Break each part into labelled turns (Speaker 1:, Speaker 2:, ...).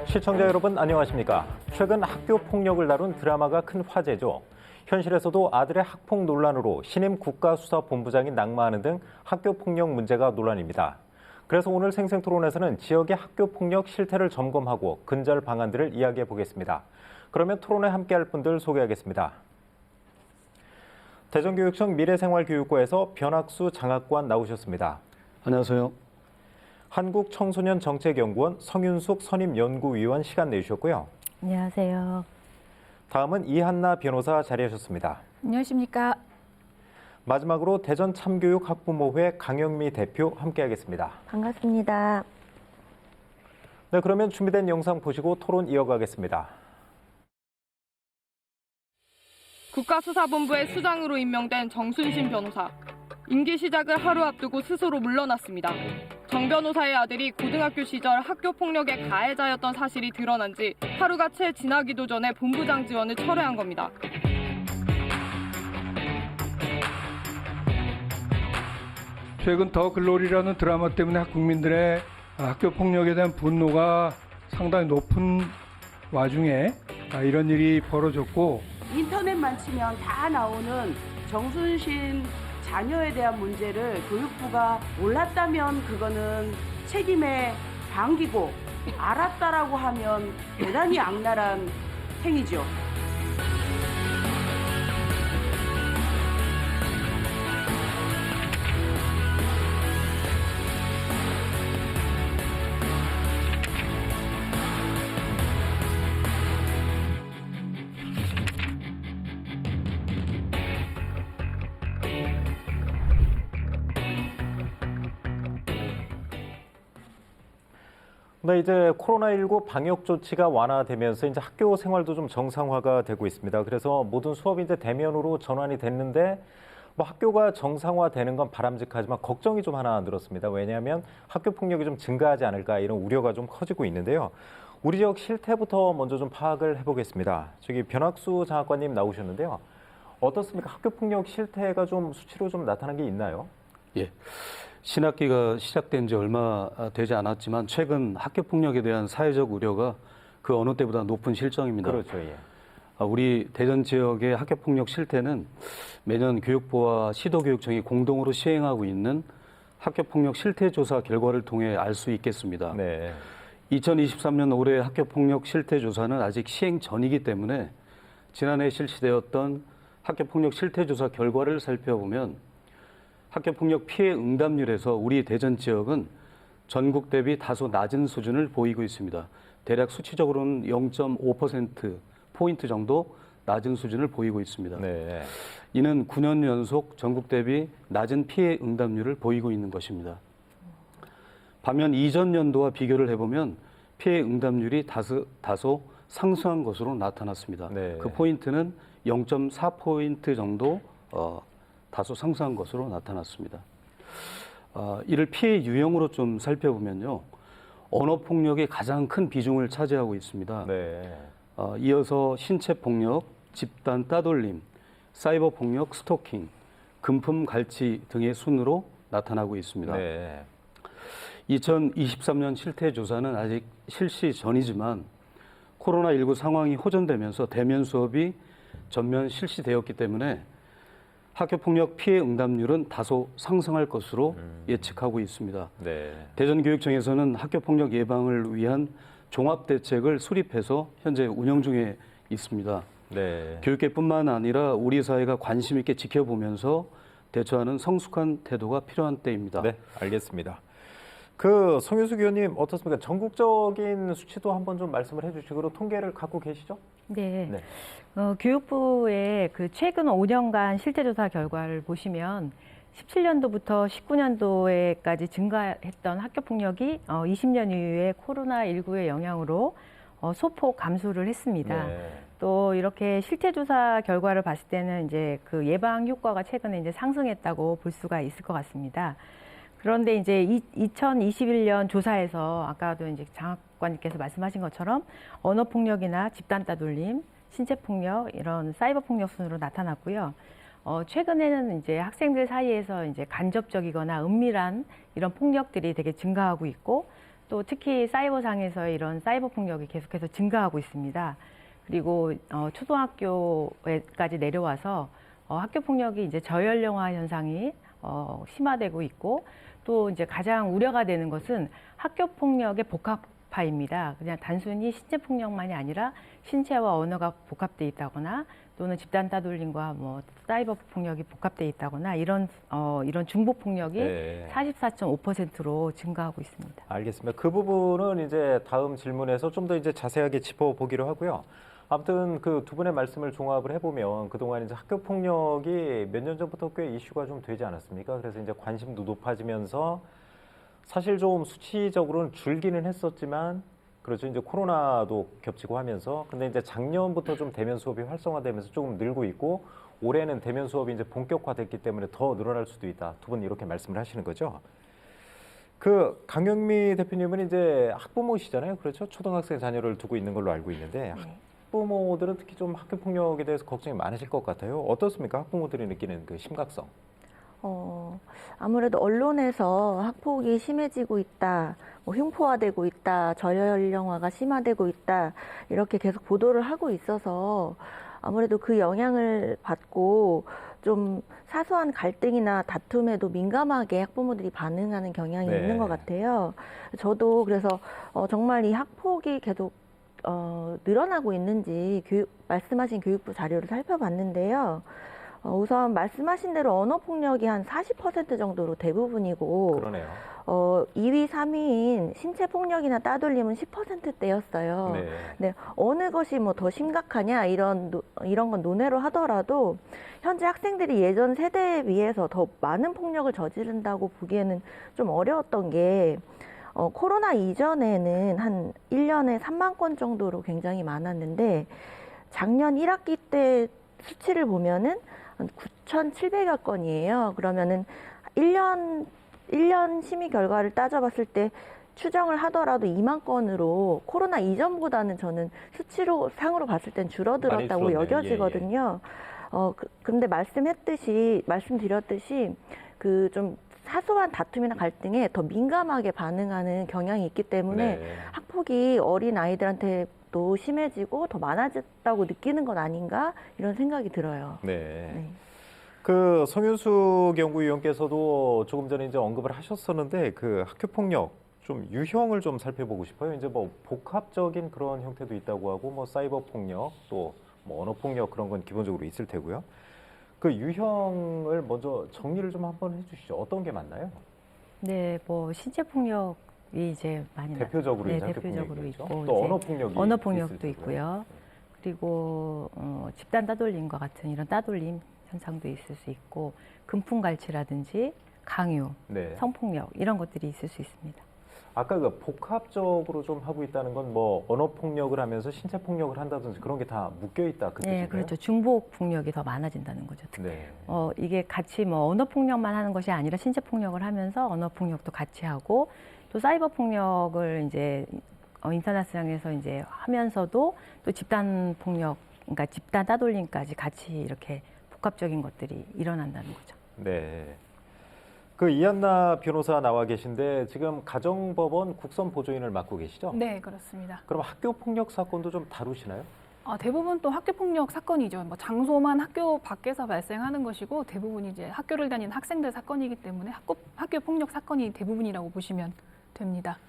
Speaker 1: 시청자 여러분 안녕하십니까? 최근 학교 폭력을 다룬 드라마가 큰 화제죠. 현실에서도 아들의 학폭 논란으로 신임 국가수사본부장이 낙마하는 등 학교 폭력 문제가 논란입니다. 그래서 오늘 생생토론에서는 지역의 학교 폭력 실태를 점검하고 근절 방안들을 이야기해 보겠습니다. 그러면 토론에 함께할 분들 소개하겠습니다. 대전교육청 미래생활교육과에서 변학수 장학관 나오셨습니다.
Speaker 2: 안녕하세요.
Speaker 1: 한국청소년정책연구원 성윤숙 선임연구위원 시간 내주셨고요.
Speaker 3: 안녕하세요.
Speaker 1: 다음은 이한나 변호사 자리하셨습니다.
Speaker 3: 안녕하십니까?
Speaker 1: 마지막으로 대전참교육학부모회 강영미 대표 함께하겠습니다.
Speaker 3: 반갑습니다.
Speaker 1: 네, 그러면 준비된 영상 보시고 토론 이어가겠습니다.
Speaker 4: 국가수사본부의 수장으로 임명된 정순신 변호사. 임기 시작을 하루 앞두고 스스로 물러났습니다. 정 변호사의 아들이 고등학교 시절 학교 폭력의 가해자였던 사실이 드러난 지 하루가 채 지나기도 전에 본부장 지원을 철회한 겁니다.
Speaker 5: 최근 더 글로리라는 드라마 때문에 국민들의 학교 폭력에 대한 분노가 상당히 높은 와중에 이런 일이 벌어졌고,
Speaker 6: 인터넷만 치면 다 나오는 정순신 자녀에 대한 문제를 교육부가 몰랐다면 그거는 책임의 방기고, 알았다라고 하면 대단히 악랄한 행위죠.
Speaker 1: 네, 이제 코로나19 방역 조치가 완화되면서 이제 학교 생활도 좀 정상화가 되고 있습니다. 그래서 모든 수업이 이제 대면으로 전환이 됐는데 뭐 학교가 정상화되는 건 바람직하지만 걱정이 좀 하나 늘었습니다. 왜냐하면 학교 폭력이 좀 증가하지 않을까 이런 우려가 좀 커지고 있는데요. 우리 지역 실태부터 먼저 좀 파악을 해보겠습니다. 저기 변학수 장학관님 나오셨는데요. 어떻습니까? 학교 폭력 실태가 좀 수치로 좀 나타난 게 있나요?
Speaker 2: 예. 신학기가 시작된 지 얼마 되지 않았지만 최근 학교 폭력에 대한 사회적 우려가 그 어느 때보다 높은 실정입니다.
Speaker 1: 그렇죠. 예.
Speaker 2: 우리 대전 지역의 학교 폭력 실태는 매년 교육부와 시도교육청이 공동으로 시행하고 있는 학교 폭력 실태 조사 결과를 통해 알 수 있겠습니다.
Speaker 1: 네.
Speaker 2: 2023년 올해 학교 폭력 실태 조사는 아직 시행 전이기 때문에 지난해 실시되었던 학교 폭력 실태 조사 결과를 살펴보면 학교폭력 피해 응답률에서 우리 대전 지역은 전국 대비 다소 낮은 수준을 보이고 있습니다. 대략 수치적으로는 0.5%포인트 정도 낮은 수준을 보이고 있습니다.
Speaker 1: 네.
Speaker 2: 이는 9년 연속 전국 대비 낮은 피해 응답률을 보이고 있는 것입니다. 반면 이전 연도와 비교를 해보면 피해 응답률이 다소 상승한 것으로 나타났습니다.
Speaker 1: 네.
Speaker 2: 그 포인트는 0.4포인트 정도 다소 상승한 것으로 나타났습니다. 이를 피해 유형으로 좀 살펴보면요. 언어폭력이 가장 큰 비중을 차지하고 있습니다.
Speaker 1: 네.
Speaker 2: 이어서 신체폭력, 집단 따돌림, 사이버폭력, 스토킹, 금품 갈취 등의 순으로 나타나고 있습니다.
Speaker 1: 네.
Speaker 2: 2023년 실태조사는 아직 실시 전이지만 코로나19 상황이 호전되면서 대면 수업이 전면 실시되었기 때문에 학교폭력 피해 응답률은 다소 상승할 것으로 예측하고 있습니다.
Speaker 1: 네.
Speaker 2: 대전교육청에서는 학교폭력 예방을 위한 종합대책을 수립해서 현재 운영 중에 있습니다.
Speaker 1: 네.
Speaker 2: 교육계뿐만 아니라 우리 사회가 관심 있게 지켜보면서 대처하는 성숙한 태도가 필요한 때입니다.
Speaker 1: 네, 알겠습니다. 그 성윤숙 의원님 어떻습니까? 전국적인 수치도 한번 좀 말씀을 해주시고 통계를 갖고 계시죠?
Speaker 3: 네.
Speaker 1: 네.
Speaker 3: 교육부의 그 최근 5년간 실태조사 결과를 보시면 17년도부터 19년도에까지 증가했던 학교 폭력이 20년 이후에 코로나19의 영향으로 소폭 감소를 했습니다.
Speaker 1: 네.
Speaker 3: 또 이렇게 실태조사 결과를 봤을 때는 이제 그 예방 효과가 최근에 이제 상승했다고 볼 수가 있을 것 같습니다. 그런데 이제 2021년 조사에서 아까도 이제 장학관님께서 말씀하신 것처럼 언어폭력이나 집단 따돌림, 신체폭력 이런 사이버폭력 순으로 나타났고요. 최근에는 이제 학생들 사이에서 이제 간접적이거나 은밀한 이런 폭력들이 되게 증가하고 있고 또 특히 사이버상에서의 이런 사이버 폭력이 계속해서 증가하고 있습니다. 그리고 초등학교에까지 내려와서 학교 폭력이 이제 저연령화 현상이 심화되고 있고, 또 이제 가장 우려가 되는 것은 학교 폭력의 복합화입니다. 그냥 단순히 신체 폭력만이 아니라 신체와 언어가 복합돼 있다거나, 또는 집단 따돌림과 뭐 사이버 폭력이 복합돼 있다거나, 이런 중복 폭력이
Speaker 1: 네.
Speaker 3: 44.5%로 증가하고 있습니다.
Speaker 1: 알겠습니다. 그 부분은 이제 다음 질문에서 좀 더 이제 자세하게 짚어보기로 하고요. 아무튼 그 두 분의 말씀을 종합을 해보면 그동안 이제 학교 폭력이 몇 년 전부터 꽤 이슈가 좀 되지 않았습니까? 그래서 이제 관심도 높아지면서 사실 좀 수치적으로는 줄기는 했었지만, 그렇죠. 이제 코로나도 겹치고 하면서, 근데 이제 작년부터 좀 대면 수업이 활성화되면서 조금 늘고 있고, 올해는 대면 수업이 이제 본격화됐기 때문에 더 늘어날 수도 있다. 두 분 이렇게 말씀을 하시는 거죠. 그 강영미 대표님은 이제 학부모시잖아요. 그렇죠. 초등학생 자녀를 두고 있는 걸로 알고 있는데, 학부모들은 특히 좀 학교 폭력에 대해서 걱정이 많으실 것 같아요. 어떻습니까? 학부모들이 느끼는 그 심각성.
Speaker 7: 아무래도 언론에서 학폭이 심해지고 있다, 뭐 흉포화되고 있다, 저연령화가 심화되고 있다, 이렇게 계속 보도를 하고 있어서 아무래도 그 영향을 받고 좀 사소한 갈등이나 다툼에도 민감하게 학부모들이 반응하는 경향이
Speaker 1: 네.
Speaker 7: 있는 것 같아요. 저도 그래서 정말 이 학폭이 계속 늘어나고 있는지 말씀하신 교육부 자료를 살펴봤는데요. 우선 말씀하신 대로 언어폭력이 한 40% 정도로 대부분이고,
Speaker 1: 그러네요.
Speaker 7: 2위, 3위인 신체폭력이나 따돌림은 10%대였어요.
Speaker 1: 네.
Speaker 7: 네, 어느 것이 뭐 더 심각하냐 이런 건 논외로 하더라도 현재 학생들이 예전 세대에 비해서 더 많은 폭력을 저지른다고 보기에는 좀 어려웠던 게, 코로나 이전에는 한 1년에 3만 건 정도로 굉장히 많았는데, 작년 1학기 때 수치를 보면은 한 9,700여 건이에요. 그러면은 1년 심의 결과를 따져봤을 때 추정을 하더라도 2만 건으로 코로나 이전보다는 저는 수치로 상으로 봤을 땐 줄어들었다고
Speaker 1: 많이 줄었네요.
Speaker 7: 여겨지거든요. 근데 말씀드렸듯이 그 좀 사소한 다툼이나 갈등에 더 민감하게 반응하는 경향이 있기 때문에
Speaker 1: 네.
Speaker 7: 학폭이 어린 아이들한테 또 심해지고 더 많아졌다고 느끼는 건 아닌가 이런 생각이 들어요.
Speaker 1: 네.
Speaker 7: 네.
Speaker 1: 그 송윤숙 연구위원께서도 조금 전에 이제 언급을 하셨었는데, 그 학교 폭력 좀 유형을 좀 살펴보고 싶어요. 이제 뭐 복합적인 그런 형태도 있다고 하고, 뭐 사이버 폭력, 또 뭐 언어 폭력, 그런 건 기본적으로 있을 테고요. 그 유형을 먼저 정리를 좀 한번 해주시죠. 어떤 게 맞나요?
Speaker 3: 네, 뭐 신체 폭력이 이제 많이
Speaker 1: 대표적으로
Speaker 3: 네,
Speaker 1: 이제 학교
Speaker 3: 대표적으로
Speaker 1: 폭력이겠죠.
Speaker 3: 있고,
Speaker 1: 또
Speaker 3: 이제
Speaker 1: 언어 폭력이
Speaker 3: 언어
Speaker 1: 있을
Speaker 3: 폭력도
Speaker 1: 테고요.
Speaker 3: 있고요. 그리고 집단 따돌림과 같은 이런 따돌림 현상도 있을 수 있고, 금품갈취라든지 강요,
Speaker 1: 네.
Speaker 3: 성폭력 이런 것들이 있을 수 있습니다.
Speaker 1: 아까 그 복합적으로 좀 하고 있다는 건 뭐 언어 폭력을 하면서 신체 폭력을 한다든지 그런 게 다 묶여 있다 그 뜻인가요?
Speaker 3: 네, 그렇죠. 중복 폭력이 더 많아진다는 거죠.
Speaker 1: 네.
Speaker 3: 이게 같이 뭐 언어 폭력만 하는 것이 아니라 신체 폭력을 하면서 언어 폭력도 같이 하고, 또 사이버 폭력을 이제 인터넷상에서 이제 하면서도 또 집단 폭력, 그러니까 집단 따돌림까지 같이 이렇게 복합적인 것들이 일어난다는 거죠.
Speaker 1: 네. 그 이한나 변호사 나와 계신데 지금 가정법원 국선 보조인을 맡고 계시죠?
Speaker 8: 네, 그렇습니다.
Speaker 1: 그럼 학교 폭력 사건도 좀 다루시나요?
Speaker 8: 대부분 또 학교 폭력 사건이죠. 뭐 장소만 학교 밖에서 발생하는 것이고, 대부분 이제 학교를 다니는 학생들 사건이기 때문에 학교 폭력 사건이 대부분이라고 보시면 됩니다.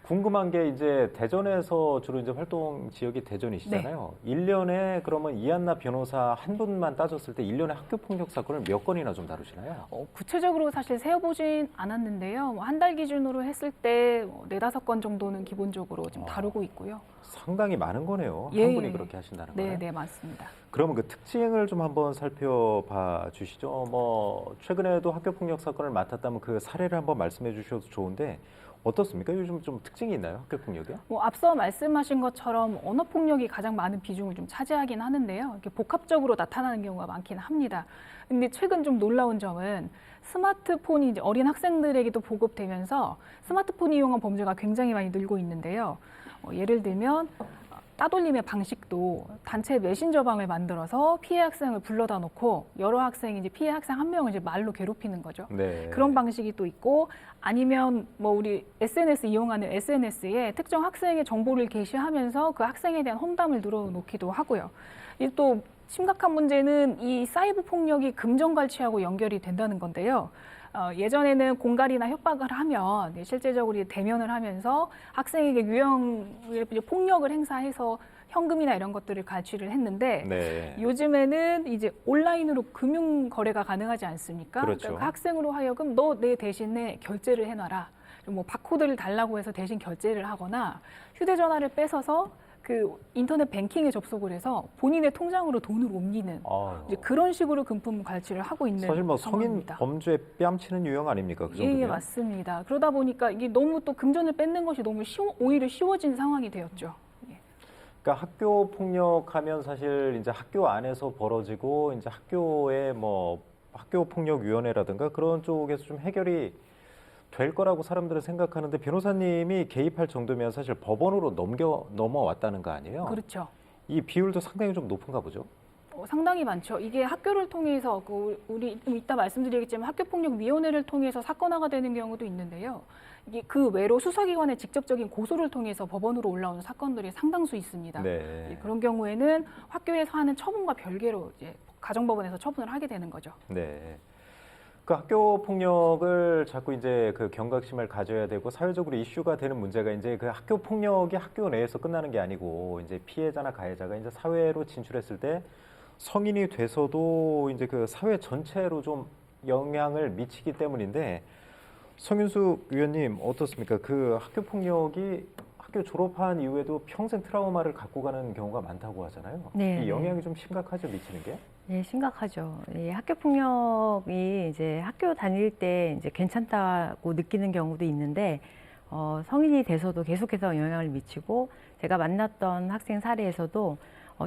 Speaker 1: 궁금한 게 이제 대전에서 주로 이제 활동 지역이 대전이시잖아요. 1년에 그러면 이한나 변호사 한 분만 따졌을 때 1년에 학교 폭력 사건을 몇 건이나 좀 다루시나요?
Speaker 8: 구체적으로 사실 세어보진 않았는데요. 한 달 기준으로 했을 때 4-5건 정도는 기본적으로 좀 다루고 있고요.
Speaker 1: 상당히 많은 거네요.
Speaker 8: 예,
Speaker 1: 한 분이
Speaker 8: 예.
Speaker 1: 그렇게 하신다는
Speaker 8: 네,
Speaker 1: 거예요.
Speaker 8: 네, 맞습니다.
Speaker 1: 그러면 그 특징을 좀 한번 살펴봐 주시죠. 뭐 최근에도 학교 폭력 사건을 맡았다면 그 사례를 한번 말씀해 주셔도 좋은데 어떻습니까? 요즘 좀 특징이 있나요? 학교 폭력이요?
Speaker 8: 앞서 말씀하신 것처럼 언어 폭력이 가장 많은 비중을 좀 차지하긴 하는데요. 이렇게 복합적으로 나타나는 경우가 많긴 합니다. 근데 최근 좀 놀라운 점은 스마트폰이 이제 어린 학생들에게도 보급되면서 스마트폰 이용한 범죄가 굉장히 많이 늘고 있는데요. 예를 들면 따돌림의 방식도 단체 메신저방을 만들어서 피해 학생을 불러다 놓고 여러 학생이 이제 피해 학생 한 명을 이제 말로 괴롭히는 거죠.
Speaker 1: 네.
Speaker 8: 그런 방식이 또 있고 아니면 뭐 우리 SNS 이용하는 SNS에 특정 학생의 정보를 게시하면서 그 학생에 대한 험담을 늘어놓기도 하고요. 이 또 심각한 문제는 이 사이버 폭력이 금전갈취하고 연결이 된다는 건데요. 예전에는 공갈이나 협박을 하면 실제적으로 대면을 하면서 학생에게 유형의 폭력을 행사해서 현금이나 이런 것들을 갈취를 했는데
Speaker 1: 네.
Speaker 8: 요즘에는 이제 온라인으로 금융 거래가 가능하지 않습니까?
Speaker 1: 그렇죠.
Speaker 8: 그러니까 그 학생으로 하여금 너 내 대신에 결제를 해놔라. 뭐 바코드를 달라고 해서 대신 결제를 하거나 휴대전화를 뺏어서 그 인터넷 뱅킹에 접속을 해서 본인의 통장으로 돈을 옮기는
Speaker 1: 아유.
Speaker 8: 이제 그런 식으로 금품 갈취를 하고 있는
Speaker 1: 사실 뭐 성인
Speaker 8: 상황입니다.
Speaker 1: 범죄 뺨치는 유형 아닙니까? 그
Speaker 8: 예,
Speaker 1: 정도면?
Speaker 8: 예, 맞습니다. 그러다 보니까 이게 너무 또 금전을 뺏는 것이 너무 오히려 쉬워진 상황이 되었죠. 예.
Speaker 1: 그러니까 학교 폭력하면 사실 이제 학교 안에서 벌어지고 이제 학교의 뭐 학교 폭력 위원회라든가 그런 쪽에서 좀 해결이 될 거라고 사람들은 생각하는데 변호사님이 개입할 정도면 사실 법원으로 넘어왔다는 거 아니에요?
Speaker 8: 그렇죠.
Speaker 1: 이 비율도 상당히 좀 높은가 보죠?
Speaker 8: 상당히 많죠. 이게 학교를 통해서 우리 좀 이따 말씀드리겠지만 학교폭력위원회를 통해서 사건화가 되는 경우도 있는데요. 이게 그 외로 수사기관의 직접적인 고소를 통해서 법원으로 올라오는 사건들이 상당수 있습니다.
Speaker 1: 네.
Speaker 8: 그런 경우에는 학교에서 하는 처분과 별개로 이제 가정법원에서 처분을 하게 되는 거죠.
Speaker 1: 네. 그 학교 폭력을 자꾸 이제 그 경각심을 가져야 되고 사회적으로 이슈가 되는 문제가 이제 그 학교 폭력이 학교 내에서 끝나는 게 아니고 이제 피해자나 가해자가 이제 사회로 진출했을 때 성인이 돼서도 이제 그 사회 전체로 좀 영향을 미치기 때문인데 성윤숙 위원님 어떻습니까? 그 학교 폭력이 학교 졸업한 이후에도 평생 트라우마를 갖고 가는 경우가 많다고 하잖아요.
Speaker 3: 네,
Speaker 1: 이 영향이 좀 심각하죠, 미치는 게?
Speaker 3: 네, 심각하죠. 이 학교 폭력이 이제 학교 다닐 때 이제 괜찮다고 느끼는 경우도 있는데 성인이 돼서도 계속해서 영향을 미치고 제가 만났던 학생 사례에서도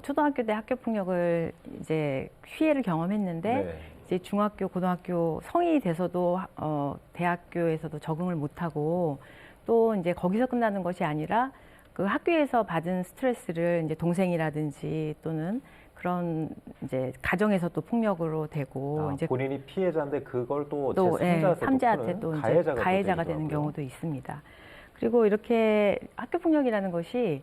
Speaker 3: 초등학교 때 학교 폭력을 이제 피해를 경험했는데
Speaker 1: 네.
Speaker 3: 이제 중학교, 고등학교 성인이 돼서도 대학교에서도 적응을 못하고 또 이제 거기서 끝나는 것이 아니라 그 학교에서 받은 스트레스를 이제 동생이라든지 또는 그런 이제 가정에서 또 폭력으로 되고 이제
Speaker 1: 본인이 피해자인데 그걸 또
Speaker 3: 예,
Speaker 1: 제3자한테
Speaker 3: 삼자한테 또 이제 가해자가 되는 경우도 있습니다. 그리고 이렇게 학교 폭력이라는 것이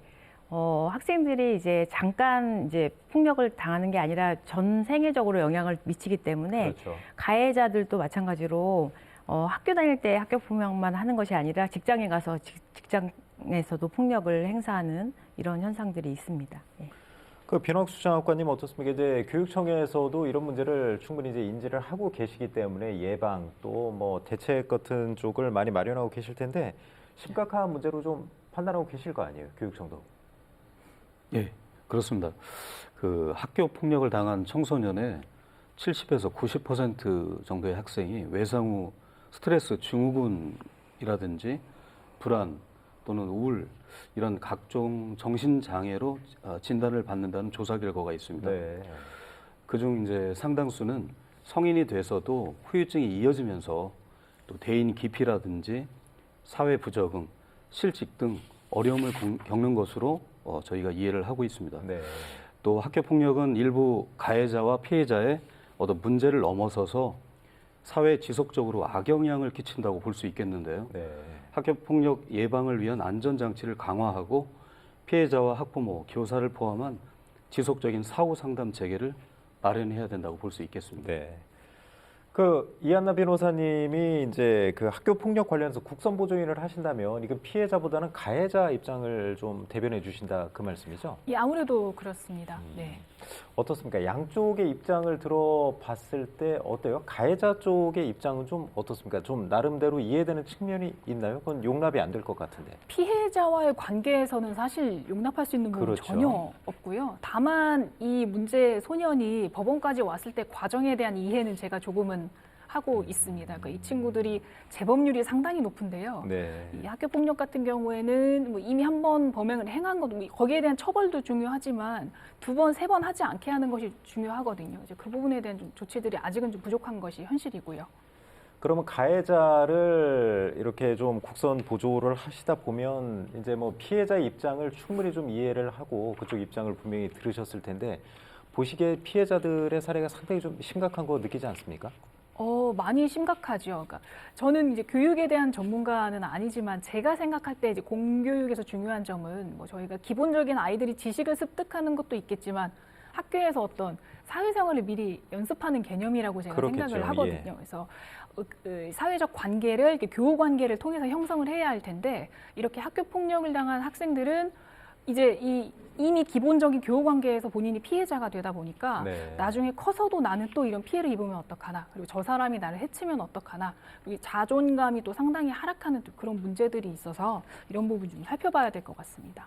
Speaker 3: 학생들이 이제 잠깐 이제 폭력을 당하는 게 아니라 전 생애적으로 영향을 미치기 때문에
Speaker 1: 그렇죠.
Speaker 3: 가해자들도 마찬가지로 학교 다닐 때 학교 폭력만 하는 것이 아니라 직장에 가서 직장에서도 폭력을 행사하는 이런 현상들이 있습니다. 예.
Speaker 1: 그 변학수 장학관님 어떻습니까? 이제 교육청에서도 이런 문제를 충분히 이제 인지를 하고 계시기 때문에 예방 또 뭐 대책 같은 쪽을 많이 마련하고 계실 텐데 심각한 문제로 좀 판단하고 계실 거 아니에요, 교육청도?
Speaker 2: 예, 그렇습니다. 그 학교 폭력을 당한 청소년의 70에서 90% 정도의 학생이 외상 후 스트레스 증후군이라든지 불안 또는 우울 이런 각종 정신 장애로 진단을 받는다는 조사 결과가 있습니다.
Speaker 1: 네.
Speaker 2: 그중 이제 상당수는 성인이 돼서도 후유증이 이어지면서 또 대인 기피라든지 사회 부적응, 실직 등 어려움을 겪는 것으로 저희가 이해를 하고 있습니다.
Speaker 1: 네.
Speaker 2: 또 학교 폭력은 일부 가해자와 피해자의 어떤 문제를 넘어서서 사회에 지속적으로 악영향을 끼친다고 볼 수 있겠는데요.
Speaker 1: 네.
Speaker 2: 학교 폭력 예방을 위한 안전 장치를 강화하고 피해자와 학부모, 교사를 포함한 지속적인 사후 상담 체계를 마련해야 된다고 볼 수 있겠습니다.
Speaker 1: 네. 그 이한나 변호사님이 이제 그 학교 폭력 관련해서 국선 보조인을 하신다면 이건 피해자보다는 가해자 입장을 좀 대변해 주신다 그 말씀이죠?
Speaker 8: 예, 아무래도 그렇습니다. 네.
Speaker 1: 어떻습니까? 양쪽의 입장을 들어봤을 때 어때요? 가해자 쪽의 입장은 좀 어떻습니까? 좀 나름대로 이해되는 측면이 있나요? 그건 용납이 안 될 것 같은데.
Speaker 8: 피해자와의 관계에서는 사실 용납할 수 있는 부분은
Speaker 1: 그렇죠.
Speaker 8: 전혀 없고요. 다만 이 문제 소년이 법원까지 왔을 때 과정에 대한 이해는 제가 조금은 하고 있습니다. 그러니까 이 친구들이 재범률이 상당히 높은데요.
Speaker 1: 네.
Speaker 8: 이 학교 폭력 같은 경우에는 뭐 이미 한 번 범행을 행한 것도 거기에 대한 처벌도 중요하지만 두 번, 세 번 하지 않게 하는 것이 중요하거든요. 이제 그 부분에 대한 좀 조치들이 아직은 좀 부족한 것이 현실이고요.
Speaker 1: 그러면 가해자를 이렇게 좀 국선 보조를 하시다 보면 이제 뭐 피해자의 입장을 충분히 좀 이해를 하고 그쪽 입장을 분명히 들으셨을 텐데 보시기에 피해자들의 사례가 상당히 좀 심각한 거 느끼지 않습니까?
Speaker 8: 많이 심각하죠. 그러니까 저는 이제 교육에 대한 전문가는 아니지만 제가 생각할 때 이제 공교육에서 중요한 점은 뭐 저희가 기본적인 아이들이 지식을 습득하는 것도 있겠지만 학교에서 어떤 사회생활을 미리 연습하는 개념이라고 제가
Speaker 1: 그렇겠죠.
Speaker 8: 생각을 하거든요.
Speaker 1: 예.
Speaker 8: 그래서 그 사회적 관계를 이렇게 교우 관계를 통해서 형성을 해야 할 텐데 이렇게 학교 폭력을 당한 학생들은 이제 이미 기본적인 교우 관계에서 본인이 피해자가 되다 보니까
Speaker 1: 네.
Speaker 8: 나중에 커서도 나는 또 이런 피해를 입으면 어떡하나, 그리고 저 사람이 나를 해치면 어떡하나, 그리고 자존감이 또 상당히 하락하는 또 그런 문제들이 있어서 이런 부분 좀 살펴봐야 될 것 같습니다.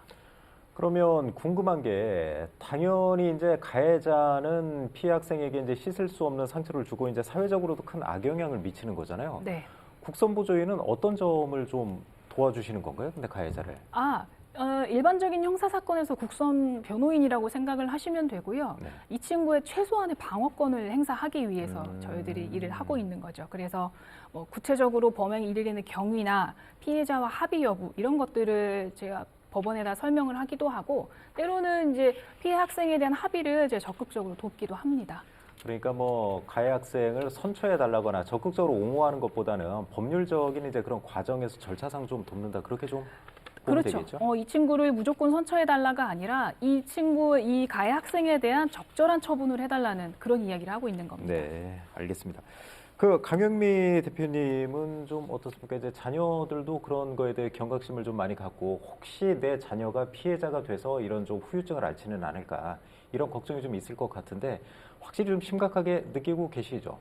Speaker 1: 그러면 궁금한 게 당연히 이제 가해자는 피해 학생에게 이제 씻을 수 없는 상처를 주고 이제 사회적으로도 큰 악영향을 미치는 거잖아요.
Speaker 8: 네.
Speaker 1: 국선 보조인은 어떤 점을 좀 도와주시는 건가요? 근데 가해자를.
Speaker 8: 일반적인 형사 사건에서 국선 변호인이라고 생각을 하시면 되고요.
Speaker 1: 네.
Speaker 8: 이 친구의 최소한의 방어권을 행사하기 위해서 저희들이 일을 하고 있는 거죠. 그래서 뭐 구체적으로 범행에 이르는 경위나 피해자와 합의 여부 이런 것들을 제가 법원에다 설명을 하기도 하고 때로는 이제 피해 학생에 대한 합의를 이제 적극적으로 돕기도 합니다.
Speaker 1: 그러니까 뭐 가해 학생을 선처해 달라거나 적극적으로 옹호하는 것보다는 법률적인 이제 그런 과정에서 절차상 좀 돕는다 그렇게 좀 보면
Speaker 8: 그렇죠.
Speaker 1: 되겠죠?
Speaker 8: 이 친구를 무조건 선처해달라가 아니라 이 가해 학생에 대한 적절한 처분을 해달라는 그런 이야기를 하고 있는 겁니다.
Speaker 1: 네, 알겠습니다. 그 강영미 대표님은 좀 어떻습니까? 이제 자녀들도 그런 거에 대해 경각심을 좀 많이 갖고 혹시 내 자녀가 피해자가 돼서 이런 좀 후유증을 앓지는 않을까 이런 걱정이 좀 있을 것 같은데 확실히 좀 심각하게 느끼고 계시죠?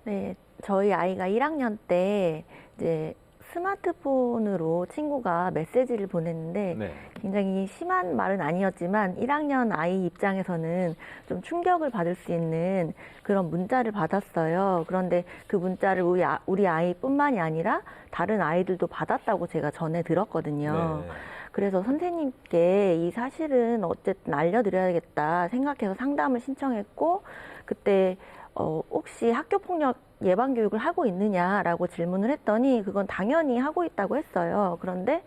Speaker 7: 네, 저희 아이가 1학년 때 이제 스마트폰으로 친구가 메시지를 보냈는데
Speaker 1: 네.
Speaker 7: 굉장히 심한 말은 아니었지만 1학년 아이 입장에서는 좀 충격을 받을 수 있는 그런 문자를 받았어요. 그런데 그 문자를 우리 아이뿐만이 아니라 다른 아이들도 받았다고 제가 전에 들었거든요.
Speaker 1: 네.
Speaker 7: 그래서 선생님께 이 사실은 어쨌든 알려드려야겠다 생각해서 상담을 신청했고 그때 혹시 학교폭력 예방교육을 하고 있느냐라고 질문을 했더니 그건 당연히 하고 있다고 했어요. 그런데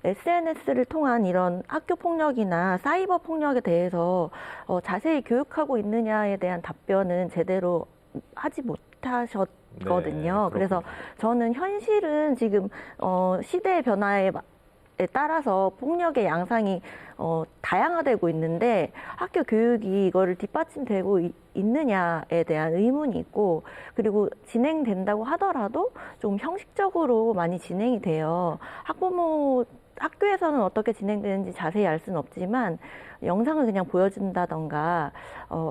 Speaker 7: SNS를 통한 이런 학교폭력이나 사이버 폭력에 대해서 자세히 교육하고 있느냐에 대한 답변은 제대로 하지 못하셨거든요.
Speaker 1: 네,
Speaker 7: 그래서 저는 현실은 지금 시대의 변화에 따라서 폭력의 양상이 다양화되고 있는데 학교 교육이 이거를 뒷받침되고 있느냐에 대한 의문이 있고 그리고 진행된다고 하더라도 좀 형식적으로 많이 진행이 돼요. 학교에서는 어떻게 진행되는지 자세히 알 수는 없지만 영상을 그냥 보여준다던가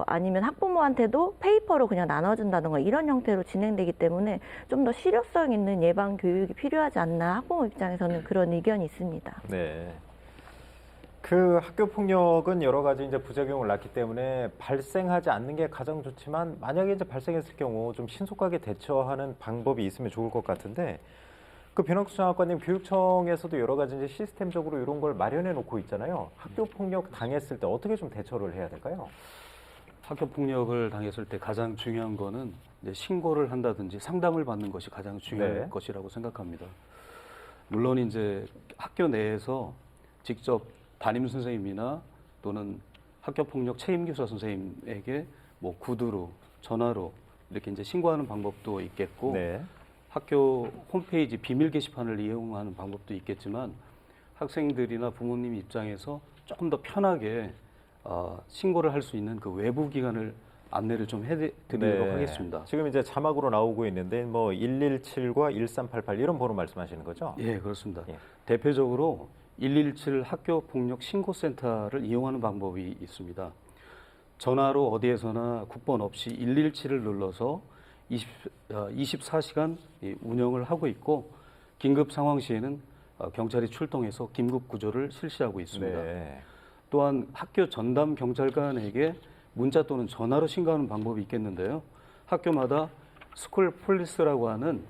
Speaker 7: 아니면 학부모한테도 페이퍼로 그냥 나눠준다던가 이런 형태로 진행되기 때문에 좀 더 실효성 있는 예방 교육이 필요하지 않나 학부모 입장에서는 그런 의견이 있습니다.
Speaker 1: 네. 그 학교 폭력은 여러 가지 이제 부작용을 낳기 때문에 발생하지 않는 게 가장 좋지만 만약에 이제 발생했을 경우 좀 신속하게 대처하는 방법이 있으면 좋을 것 같은데 그 변학수 장학관님 교육청에서도 여러 가지 이제 시스템적으로 이런 걸 마련해 놓고 있잖아요. 학교 폭력 당했을 때 어떻게 좀 대처를 해야 될까요?
Speaker 2: 학교 폭력을 당했을 때 가장 중요한 거는 이제 신고를 한다든지 상담을 받는 것이 가장 중요할
Speaker 1: 네.
Speaker 2: 것이라고 생각합니다. 물론 이제 학교 내에서 직접 담임 선생님이나 또는 학교 폭력 책임교사 선생님에게 뭐 구두로 전화로 이렇게 이제 신고하는 방법도 있겠고
Speaker 1: 네.
Speaker 2: 학교 홈페이지 비밀 게시판을 이용하는 방법도 있겠지만 학생들이나 부모님 입장에서 조금 더 편하게 신고를 할 수 있는 그 외부 기관을 안내를 좀 해드리도록 하겠습니다.
Speaker 1: 지금 이제 자막으로 나오고 있는데 뭐 117과 1388 이런 번호 말씀하시는 거죠?
Speaker 2: 예, 그렇습니다.
Speaker 1: 예.
Speaker 2: 대표적으로 117 학교 폭력 신고센터를 이용하는 방법이 있습니다. 전화로 어디에서나 국번 없이 117을 눌러서 24시간 운영을 하고 있고 긴급 상황 시에는 경찰이 출동해서 긴급 구조를 실시하고 있습니다.
Speaker 1: 네.
Speaker 2: 또한 학교 전담 경찰관에게 문자 또는 전화로 신고하는 방법이 있겠는데요. 학교마다 스쿨 폴리스라고 하는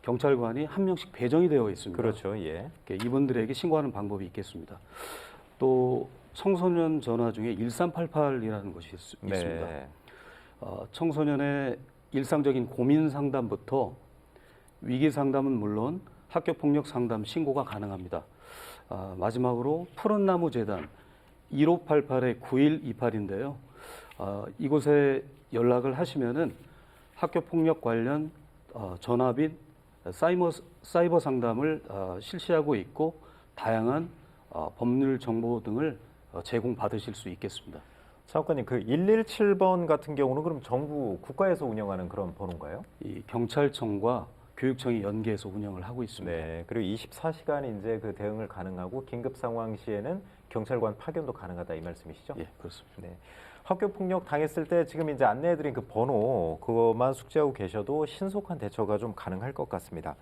Speaker 2: 경찰관이 한 명씩 배정이 되어 있습니다.
Speaker 1: 그렇죠. 예.
Speaker 2: 이분들에게 신고하는 방법이 있겠습니다. 또 청소년 전화 중에 1388이라는 것이 있습니다.
Speaker 1: 네.
Speaker 2: 청소년의 일상적인 고민 상담부터 위기 상담은 물론 학교 폭력 상담 신고가 가능합니다. 마지막으로 푸른나무 재단 1588-9128인데요. 이곳에 연락을 하시면은 학교 폭력 관련 전화 및 사이버 상담을 실시하고 있고 다양한 법률 정보 등을 제공받으실 수 있겠습니다.
Speaker 1: 차관님, 그 117번 같은 경우는 그럼 정부 국가에서 운영하는 그런 번호인가요?
Speaker 2: 이 경찰청과 교육청이 연계해서 운영을 하고 있습니다.
Speaker 1: 네. 그리고 24시간 이제 그 대응을 가능하고 긴급 상황 시에는 경찰관 파견도 가능하다 이 말씀이시죠?
Speaker 2: 예, 그렇습니다.
Speaker 1: 네. 학교 폭력 당했을 때 지금 이제 안내해드린 그 번호 그것만 숙지하고 계셔도 신속한 대처가 좀 가능할 것 같습니다.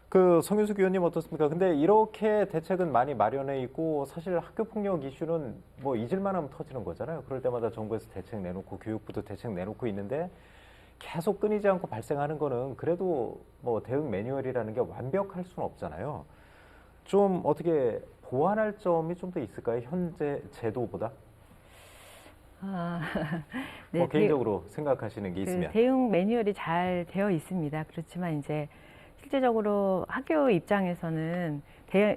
Speaker 1: 그 성윤숙 의원님 어떻습니까? 근데 이렇게 대책은 많이 마련해 있고 사실 학교 폭력 이슈는 뭐 잊을만 하면 터지는 거잖아요. 그럴 때마다 정부에서 대책 내놓고 교육부도 대책 내놓고 있는데 계속 끊이지 않고 발생하는 거는 그래도 뭐 대응 매뉴얼이라는 게 완벽할 수는 없잖아요. 좀 어떻게 보완할 점이 좀 더 있을까요? 현재 제도보다?
Speaker 3: 네,
Speaker 1: 뭐 개인적으로 생각하시는 게 있으면.
Speaker 3: 대응 매뉴얼이 잘 되어 있습니다. 그렇지만 이제 실제적으로 학교 입장에서는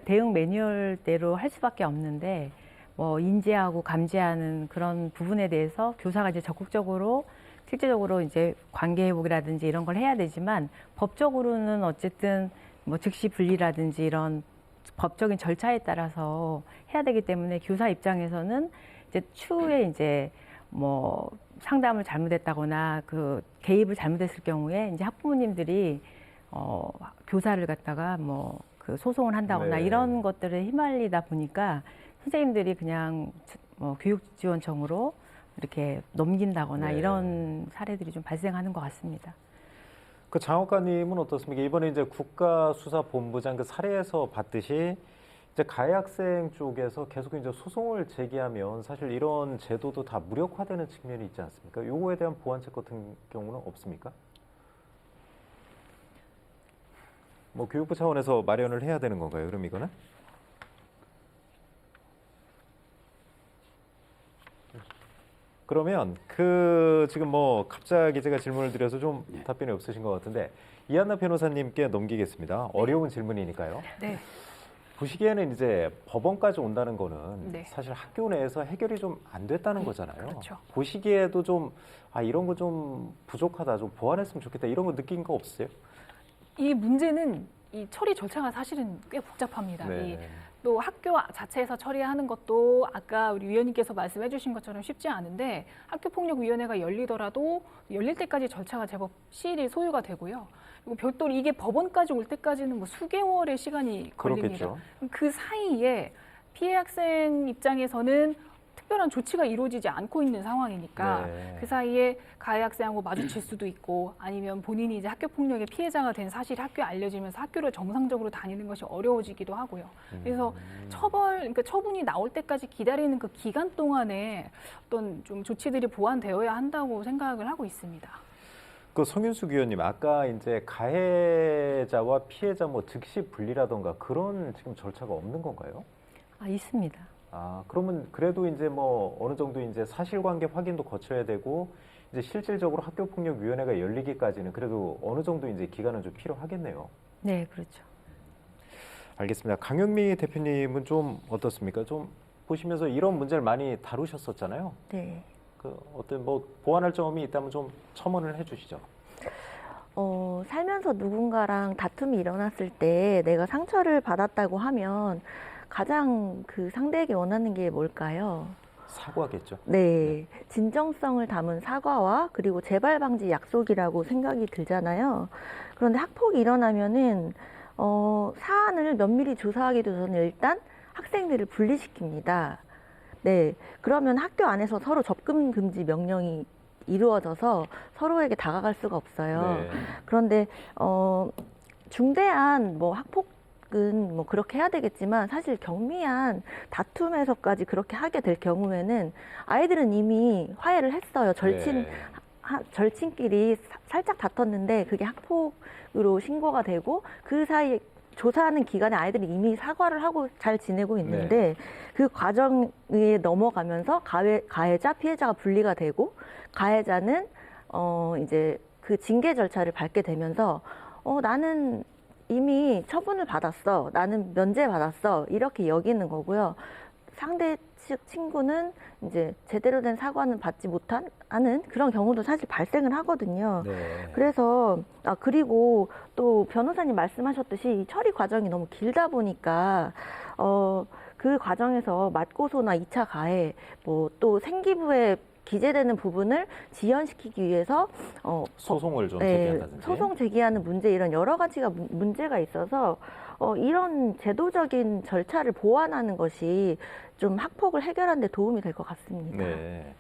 Speaker 3: 대응 매뉴얼대로 할 수밖에 없는데 뭐 인지하고 감지하는 그런 부분에 대해서 교사가 이제 적극적으로 실제적으로 이제 관계 회복이라든지 이런 걸 해야 되지만 법적으로는 어쨌든 뭐 즉시 분리라든지 이런 법적인 절차에 따라서 해야 되기 때문에 교사 입장에서는 이제 추후에 이제 뭐 상담을 잘못했다거나 그 개입을 잘못했을 경우에 이제 학부모님들이 교사를 갖다가 뭐 그 소송을 한다거나
Speaker 1: 네.
Speaker 3: 이런 것들에 휘말리다 보니까 선생님들이 그냥 뭐 교육지원청으로 이렇게 넘긴다거나
Speaker 1: 네.
Speaker 3: 이런 사례들이 좀 발생하는 것 같습니다.
Speaker 1: 그 장학관님은 어떻습니까? 이번에 이제 국가수사본부장 그 사례에서 봤듯이 이제 가해 학생 쪽에서 계속 이제 소송을 제기하면 사실 이런 제도도 다 무력화되는 측면이 있지 않습니까? 요거에 대한 보완책 같은 경우는 없습니까? 뭐 교육부 차원에서 마련을 해야 되는 건가요? 그럼 이거는? 그러면 그 지금 뭐 갑자기 제가 질문을 드려서 좀 답변이 없으신 것 같은데 이한나 변호사님께 넘기겠습니다. 어려운 질문이니까요.
Speaker 8: 네.
Speaker 1: 보시기에는 이제 법원까지 온다는 거는
Speaker 8: 네.
Speaker 1: 사실 학교 내에서 해결이 좀 안 됐다는 거잖아요.
Speaker 8: 그렇죠.
Speaker 1: 보시기에도 좀 이런 거 좀 부족하다, 좀 보완했으면 좋겠다 이런 거 느낀 거 없으세요?
Speaker 8: 이 문제는 이 처리 절차가 사실은 꽤 복잡합니다. 또 학교 자체에서 처리하는 것도 아까 우리 위원님께서 말씀해 주신 것처럼 쉽지 않은데 학교폭력위원회가 열리더라도 열릴 때까지 절차가 제법 시일이 소요가 되고요. 그리고 별도로 이게 법원까지 올 때까지는 뭐 수개월의 시간이 걸립니다.
Speaker 1: 그렇겠죠.
Speaker 8: 그 사이에 피해 학생 입장에서는 특별한 조치가 이루어지지 않고 있는 상황이니까
Speaker 1: 네.
Speaker 8: 그 사이에 가해 학생하고 마주칠 수도 있고 아니면 본인이 이제 학교 폭력의 피해자가 된 사실이 학교에 알려지면서 학교를 정상적으로 다니는 것이 어려워지기도 하고요. 그래서 그러니까 처분이 나올 때까지 기다리는 그 기간 동안에 어떤 좀 조치들이 보완되어야 한다고 생각을 하고 있습니다.
Speaker 1: 그 성윤숙 위원님 아까 이제 가해자와 피해자 뭐 즉시 분리라던가 그런 지금 절차가 없는 건가요?
Speaker 3: 있습니다.
Speaker 1: 그러면 그래도 이제 뭐 어느 정도 이제 사실관계 확인도 거쳐야 되고 이제 실질적으로 학교폭력위원회가 열리기까지는 그래도 어느 정도 이제 기간은 좀 필요하겠네요.
Speaker 3: 네, 그렇죠.
Speaker 1: 알겠습니다. 강현미 대표님은 좀 어떻습니까? 좀 보시면서 이런 문제를 많이 다루셨었잖아요.
Speaker 7: 네.
Speaker 1: 그 어떤 뭐 보완할 점이 있다면 좀 첨언을 해주시죠.
Speaker 7: 살면서 누군가랑 다툼이 일어났을 때 내가 상처를 받았다고 하면 가장 그 상대에게 원하는 게 뭘까요?
Speaker 1: 사과겠죠.
Speaker 7: 네. 진정성을 담은 사과와 그리고 재발 방지 약속이라고 생각이 들잖아요. 그런데 학폭이 일어나면은 사안을 면밀히 조사하기도 전에 일단 학생들을 분리시킵니다. 네. 그러면 학교 안에서 서로 접근 금지 명령이 이루어져서 서로에게 다가갈 수가 없어요.
Speaker 1: 네.
Speaker 7: 그런데 중대한 뭐 학폭은 뭐 그렇게 해야 되겠지만 사실 경미한 다툼에서까지 그렇게 하게 될 경우에는 아이들은 이미 화해를 했어요. 절친끼리 살짝 다퉜는데 그게 학폭으로 신고가 되고 그 사이에 조사하는 기간에 아이들이 이미 사과를 하고 잘 지내고 있는데 그 과정에 넘어가면서 가해자, 피해자가 분리가 되고 가해자는 이제 그 징계 절차를 밟게 되면서 나는 이미 처분을 받았어. 나는 면제받았어. 이렇게 여기는 거고요. 상대 측 친구는 이제 제대로 된 사과는 받지 못하는 그런 경우도 사실 발생을 하거든요.
Speaker 1: 네.
Speaker 7: 그래서 그리고 또 변호사님 말씀하셨듯이 이 처리 과정이 너무 길다 보니까 그 과정에서 맞고소나 2차 가해 뭐 또 생기부에 기재되는 부분을 지연시키기 위해서
Speaker 1: 소송을 좀
Speaker 7: 네,
Speaker 1: 제기한다든지.
Speaker 7: 소송 제기하는 문제 이런 여러 가지가 문제가 있어서 이런 제도적인 절차를 보완하는 것이 좀 학폭을 해결하는 데 도움이 될 것 같습니다.
Speaker 1: 네.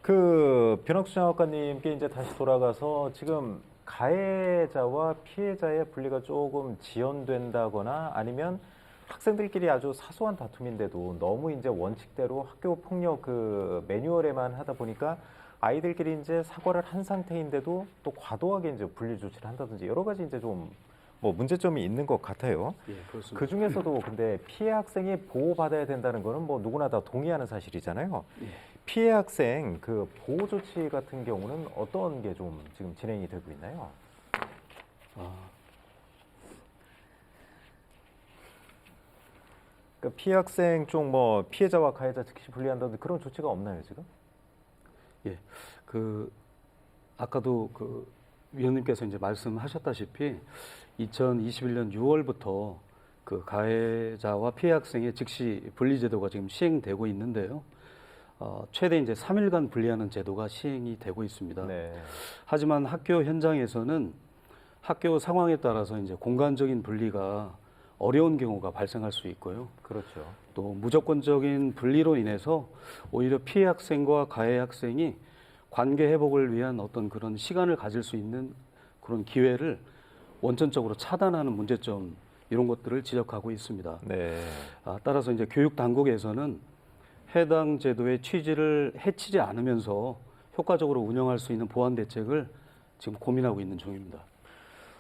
Speaker 1: 그 변학수 장학관님께 이제 다시 돌아가서 지금 가해자와 피해자의 분리가 조금 지연된다거나 아니면 학생들끼리 아주 사소한 다툼인데도 너무 이제 원칙대로 학교 폭력 그 매뉴얼에만 하다 보니까 아이들끼리 이제 사과를 한 상태인데도 또 과도하게 이제 분리 조치를 한다든지 여러 가지 이제 좀 뭐 문제점이 있는 것 같아요.
Speaker 2: 예, 그렇습니다.
Speaker 1: 그 중에서도 근데 피해 학생이 보호받아야 된다는 거는 뭐 누구나 다 동의하는 사실이잖아요.
Speaker 2: 예.
Speaker 1: 피해 학생 그 보호 조치 같은 경우는 어떤 게 좀 지금 진행이 되고 있나요? 그 피해 학생 쪽 뭐 피해자와 가해자 즉시 분리한다든지 그런 조치가 없나요 지금?
Speaker 2: 예, 그 아까도 그 위원님께서 이제 말씀하셨다시피 2021년 6월부터 그 가해자와 피해 학생의 즉시 분리 제도가 지금 시행되고 있는데요. 최대 이제 3일간 분리하는 제도가 시행이 되고 있습니다.
Speaker 1: 네.
Speaker 2: 하지만 학교 현장에서는 학교 상황에 따라서 이제 공간적인 분리가 어려운 경우가 발생할 수 있고요.
Speaker 1: 그렇죠.
Speaker 2: 또 무조건적인 분리로 인해서 오히려 피해 학생과 가해 학생이 관계 회복을 위한 어떤 그런 시간을 가질 수 있는 그런 기회를 원천적으로 차단하는 문제점 이런 것들을 지적하고 있습니다.
Speaker 1: 네.
Speaker 2: 따라서 이제 교육 당국에서는 해당 제도의 취지를 해치지 않으면서 효과적으로 운영할 수 있는 보완 대책을 지금 고민하고 있는 중입니다.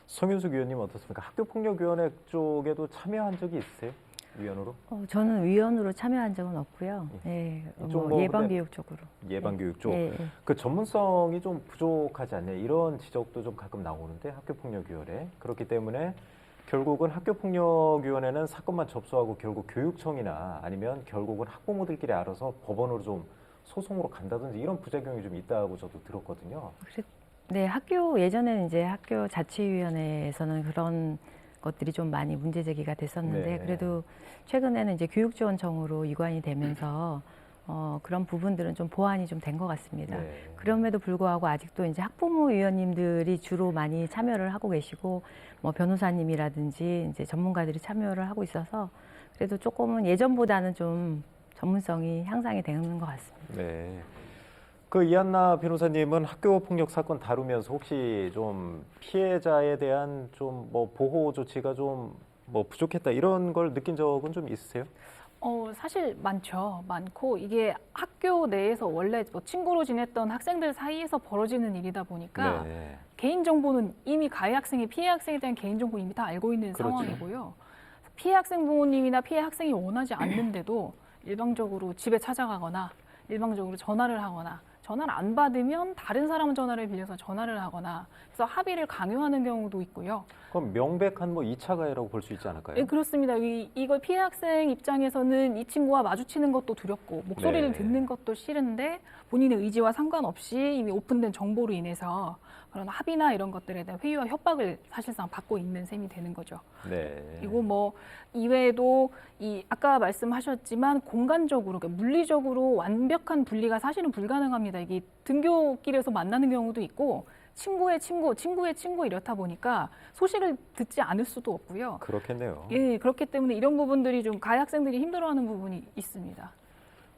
Speaker 1: 성윤숙 위원님 어떻습니까? 학교폭력위원회 쪽에도 참여한 적이 있으세요? 위원으로?
Speaker 3: 저는 위원으로 참여한 적은 없고요.
Speaker 1: 이쪽 뭐
Speaker 3: 예방교육 쪽으로.
Speaker 1: 예방교육 쪽.
Speaker 3: 예, 예.
Speaker 1: 그 전문성이 좀 부족하지 않냐 이런 지적도 좀 가끔 나오는데 학교폭력위원회. 그렇기 때문에 결국은 학교폭력위원회는 사건만 접수하고 결국 교육청이나 아니면 결국은 학부모들끼리 알아서 법원으로 좀 소송으로 간다든지 이런 부작용이 좀 있다고 저도 들었거든요.
Speaker 3: 네, 예전에는 이제 학교 자치위원회에서는 그런 것들이 좀 많이 문제 제기가 됐었는데
Speaker 1: 네.
Speaker 3: 그래도 최근에는 이제 교육지원청으로 이관이 되면서 그런 부분들은 좀 보완이 좀 된 것 같습니다.
Speaker 1: 네.
Speaker 3: 그럼에도 불구하고 아직도 이제 학부모 위원님들이 주로 많이 참여를 하고 계시고 뭐 변호사님이라든지 이제 전문가들이 참여를 하고 있어서 그래도 조금은 예전보다는 좀 전문성이 향상이 되는 것 같습니다.
Speaker 1: 네. 그 이한나 변호사님은 학교 폭력 사건 다루면서 혹시 좀 피해자에 대한 좀 뭐 보호 조치가 좀 뭐 부족했다 이런 걸 느낀 적은 좀 있으세요?
Speaker 8: 사실 많고 이게 학교 내에서 원래 뭐 친구로 지냈던 학생들 사이에서 벌어지는 일이다 보니까
Speaker 1: 네.
Speaker 8: 개인 정보는 이미 가해 학생이 피해 학생에 대한 개인 정보 이미 다 알고 있는
Speaker 1: 그렇죠.
Speaker 8: 상황이고요. 피해 학생 부모님이나 피해 학생이 원하지 않는데도 일방적으로 집에 찾아가거나 일방적으로 전화를 하거나 전화를 안 받으면 다른 사람 전화를 빌려서 전화를 하거나 그래서 합의를 강요하는 경우도 있고요.
Speaker 1: 그럼 명백한 뭐 2차 가해라고 볼 수 있지 않을까요?
Speaker 8: 네, 그렇습니다. 이걸 피해 학생 입장에서는 이 친구와 마주치는 것도 두렵고 목소리를
Speaker 1: 네.
Speaker 8: 듣는 것도 싫은데 본인의 의지와 상관없이 이미 오픈된 정보로 인해서 그런 합의나 이런 것들에 대한 회유와 협박을 사실상 받고 있는 셈이 되는 거죠.
Speaker 1: 네.
Speaker 8: 그리고 뭐 이외에도 아까 말씀하셨지만 공간적으로 그러니까 물리적으로 완벽한 분리가 사실은 불가능합니다. 이게 등교길에서 만나는 경우도 있고 친구의 친구 이렇다 보니까 소식을 듣지 않을 수도 없고요.
Speaker 1: 그렇겠네요.
Speaker 8: 예, 그렇기 때문에 이런 부분들이 좀 가해 학생들이 힘들어하는 부분이 있습니다.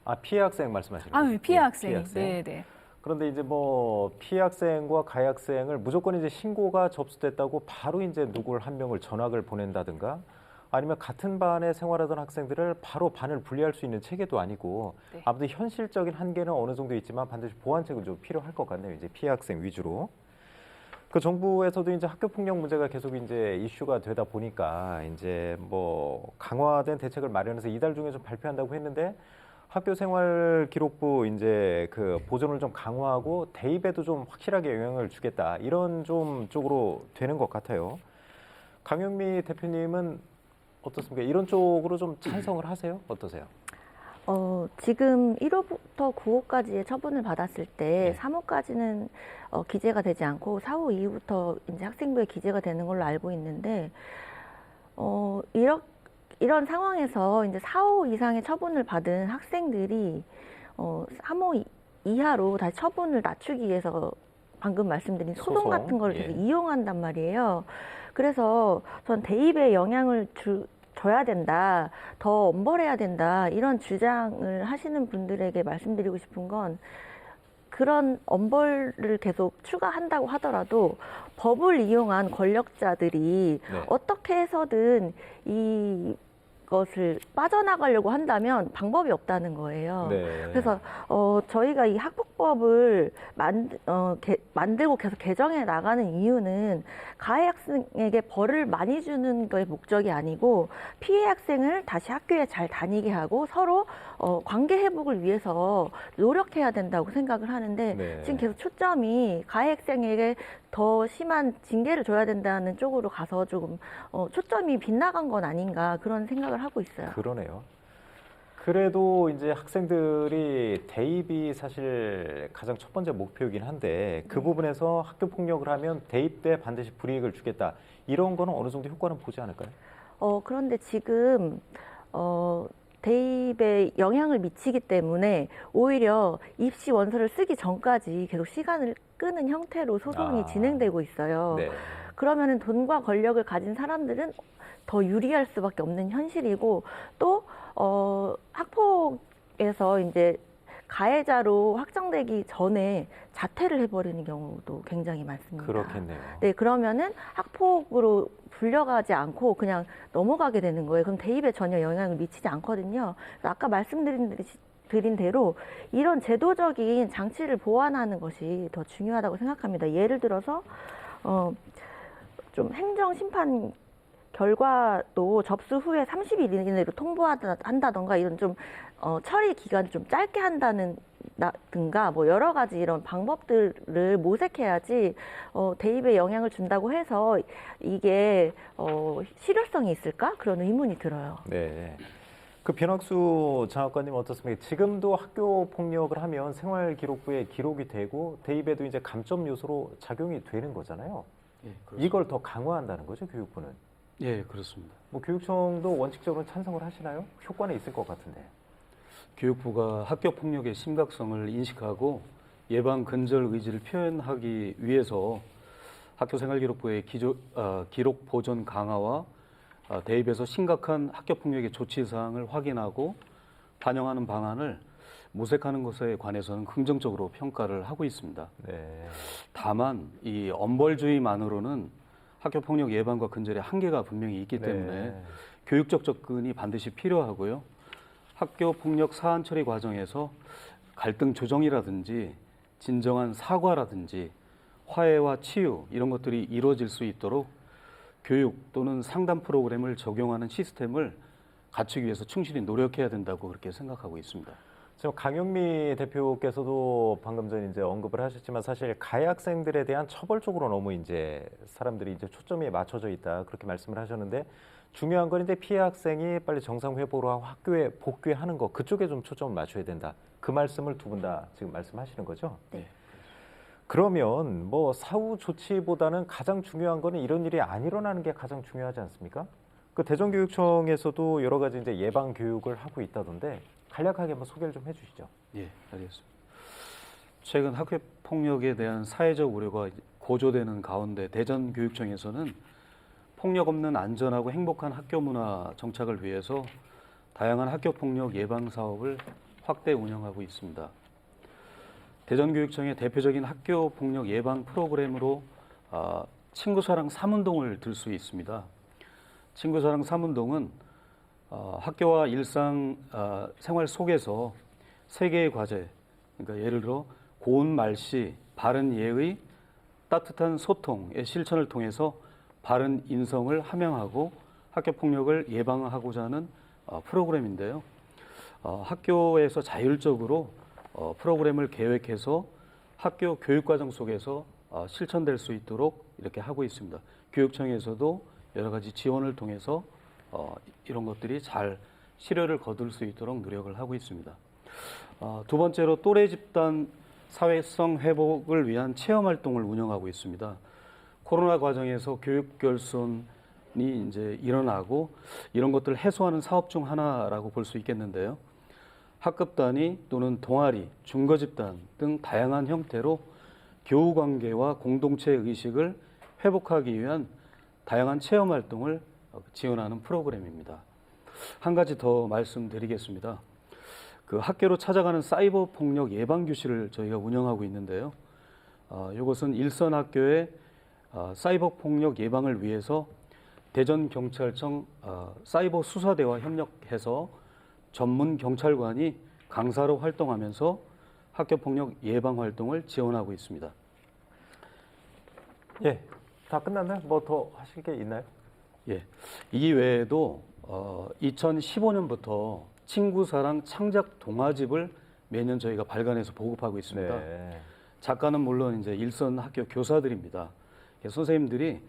Speaker 1: 아, 피해 학생 말씀하시는 거죠?
Speaker 8: 피해
Speaker 1: 예,
Speaker 8: 학생이.
Speaker 1: 피해 학생.
Speaker 8: 네, 네.
Speaker 1: 그런데 이제 뭐 피해 학생과 가해 학생을 무조건 이제 신고가 접수됐다고 바로 이제 누굴 한 명을 전학을 보낸다든가 아니면 같은 반에 생활하던 학생들을 바로 반을 분리할 수 있는 체계도 아니고
Speaker 8: 네.
Speaker 1: 아무튼 현실적인 한계는 어느 정도 있지만 반드시 보완책은 좀 필요할 것 같네요. 이제 피해 학생 위주로. 그 정부에서도 이제 학교 폭력 문제가 계속 이제 이슈가 되다 보니까 이제 뭐 강화된 대책을 마련해서 이달 중에 좀 발표한다고 했는데 학교 생활 기록부 이제 그 보존을 좀 강화하고 대입에도 좀 확실하게 영향을 주겠다 이런 좀 쪽으로 되는 것 같아요. 강영미 대표님은 어떻습니까? 이런 쪽으로 좀 찬성을 하세요? 어떠세요?
Speaker 7: 지금 1호부터 9호까지의 처분을 받았을 때
Speaker 1: 네.
Speaker 7: 3호까지는 기재가 되지 않고 4호 이후부터 이제 학생부에 기재가 되는 걸로 알고 있는데 이런 상황에서 이제 4호 이상의 처분을 받은 학생들이 3호 이하로 다시 처분을 낮추기 위해서 방금 말씀드린 소송
Speaker 1: 소송,
Speaker 7: 같은 걸
Speaker 1: 예.
Speaker 7: 계속 이용한단 말이에요. 그래서 전 대입에 영향을 줘야 된다, 더 엄벌해야 된다 이런 주장을 하시는 분들에게 말씀드리고 싶은 건 그런 엄벌을 계속 추가한다고 하더라도 법을 이용한 권력자들이
Speaker 1: 네.
Speaker 7: 어떻게 해서든 이것을 빠져나가려고 한다면 방법이 없다는 거예요.
Speaker 1: 네.
Speaker 7: 그래서 저희가 이 학폭법을 만들고 계속 개정해 나가는 이유는 가해 학생에게 벌을 많이 주는 거에 목적이 아니고 피해 학생을 다시 학교에 잘 다니게 하고 서로 관계 회복을 위해서 노력해야 된다고 생각을 하는데
Speaker 1: 네.
Speaker 7: 지금 계속 초점이 가해 학생에게 더 심한 징계를 줘야 된다는 쪽으로 가서 조금 초점이 빗나간 건 아닌가 그런 생각을 하고 있어요.
Speaker 1: 그러네요. 그래도 이제 학생들이 대입이 사실 가장 첫 번째 목표이긴 한데 그 부분에서 학교 폭력을 하면 대입 때 반드시 불이익을 주겠다. 이런 거는 어느 정도 효과는 보지 않을까요?
Speaker 7: 그런데 지금 대입에 영향을 미치기 때문에 오히려 입시 원서를 쓰기 전까지 계속 시간을 끄는 형태로 소송이 진행되고 있어요.
Speaker 1: 네.
Speaker 7: 그러면은 돈과 권력을 가진 사람들은 더 유리할 수밖에 없는 현실이고 또 학폭에서 이제 가해자로 확정되기 전에 자퇴를 해버리는 경우도 굉장히 많습니다.
Speaker 1: 그렇겠네요.
Speaker 7: 네, 그러면은 학폭으로 불려가지 않고 그냥 넘어가게 되는 거예요. 그럼 대입에 전혀 영향을 미치지 않거든요. 그래서 아까 말씀드린 대로 이런 제도적인 장치를 보완하는 것이 더 중요하다고 생각합니다. 예를 들어서 좀 행정 심판 결과도 접수 후에 30일 이내로 통보한다던가 이런 좀 처리 기간을 좀 짧게 한다든가 뭐 여러 가지 이런 방법들을 모색해야지 대입에 영향을 준다고 해서 이게 실효성이 있을까? 그런 의문이 들어요.
Speaker 1: 네. 그 변학수 장학관님 어떻습니까? 지금도 학교 폭력을 하면 생활기록부에 기록이 되고 대입에도 이제 감점 요소로 작용이 되는 거잖아요.
Speaker 2: 예,
Speaker 1: 이걸 더 강화한다는 거죠, 교육부는.
Speaker 2: 예, 그렇습니다.
Speaker 1: 뭐 교육청도 원칙적으로 찬성을 하시나요? 효과는 있을 것 같은데.
Speaker 2: 교육부가 학교 폭력의 심각성을 인식하고 예방 근절 의지를 표현하기 위해서 학교생활기록부의 기록 보존 강화와 대입에서 심각한 학교 폭력의 조치 사항을 확인하고 반영하는 방안을 모색하는 것에 관해서는 긍정적으로 평가를 하고 있습니다.
Speaker 1: 네.
Speaker 2: 다만 이 엄벌주의만으로는 학교 폭력 예방과 근절에 한계가 분명히 있기 때문에
Speaker 1: 네.
Speaker 2: 교육적 접근이 반드시 필요하고요. 학교 폭력 사안 처리 과정에서 갈등 조정이라든지 진정한 사과라든지 화해와 치유 이런 것들이 이루어질 수 있도록 교육 또는 상담 프로그램을 적용하는 시스템을 갖추기 위해서 충실히 노력해야 된다고 그렇게 생각하고 있습니다.
Speaker 1: 지금 강영미 대표께서도 방금 전 이제 언급을 하셨지만 사실 가해 학생들에 대한 처벌 쪽으로 너무 이제 사람들이 이제 초점이 맞춰져 있다 그렇게 말씀을 하셨는데 중요한 건 이제 피해 학생이 빨리 정상 회복을 하고 학교에 복귀하는 거 그쪽에 좀 초점을 맞춰야 된다. 그 말씀을 두 분 다 지금 말씀하시는 거죠?
Speaker 7: 네.
Speaker 1: 그러면 뭐 사후 조치보다는 가장 중요한 거는 이런 일이 안 일어나는 게 가장 중요하지 않습니까? 그 대전교육청에서도 여러 가지 이제 예방 교육을 하고 있다던데 간략하게 한번 소개를 좀 해주시죠.
Speaker 2: 예, 알겠습니다. 최근 학교 폭력에 대한 사회적 우려가 고조되는 가운데 대전교육청에서는 폭력 없는 안전하고 행복한 학교 문화 정착을 위해서 다양한 학교 폭력 예방 사업을 확대 운영하고 있습니다. 대전교육청의 대표적인 학교 폭력 예방 프로그램으로 친구사랑 3운동을 들 수 있습니다. 친구사랑 3운동은 학교와 일상 생활 속에서 세 개의 과제, 그러니까 예를 들어 고운 말씨, 바른 예의, 따뜻한 소통의 실천을 통해서 바른 인성을 함양하고 학교 폭력을 예방하고자 하는 프로그램인데요. 학교에서 자율적으로 프로그램을 계획해서 학교 교육과정 속에서 실천될 수 있도록 이렇게 하고 있습니다. 교육청에서도 여러 가지 지원을 통해서 이런 것들이 잘 실효를 거둘 수 있도록 노력을 하고 있습니다. 두 번째로 또래 집단 사회성 회복을 위한 체험 활동을 운영하고 있습니다. 코로나 과정에서 교육 결손이 이제 일어나고 이런 것들을 해소하는 사업 중 하나라고 볼 수 있겠는데요. 학급 단위 또는 동아리, 중거 집단 등 다양한 형태로 교우 관계와 공동체 의식을 회복하기 위한 다양한 체험 활동을 지원하는 프로그램입니다. 한 가지 더 말씀드리겠습니다. 그 학교로 찾아가는 사이버 폭력 예방 교실을 저희가 운영하고 있는데요. 이것은 일선 학교의 사이버 폭력 예방을 위해서 대전경찰청 사이버 수사대와 협력해서 전문 경찰관이 강사로 활동하면서 학교 폭력 예방 활동을 지원하고 있습니다.
Speaker 1: 예, 다 끝났나요? 뭐 더 하실 게 있나요?
Speaker 2: 예, 이 외에도 2015년부터 친구사랑 창작 동화집을 매년 저희가 발간해서 보급하고 있습니다.
Speaker 1: 네.
Speaker 2: 작가는 물론 이제 일선 학교 교사들입니다. 선생님들이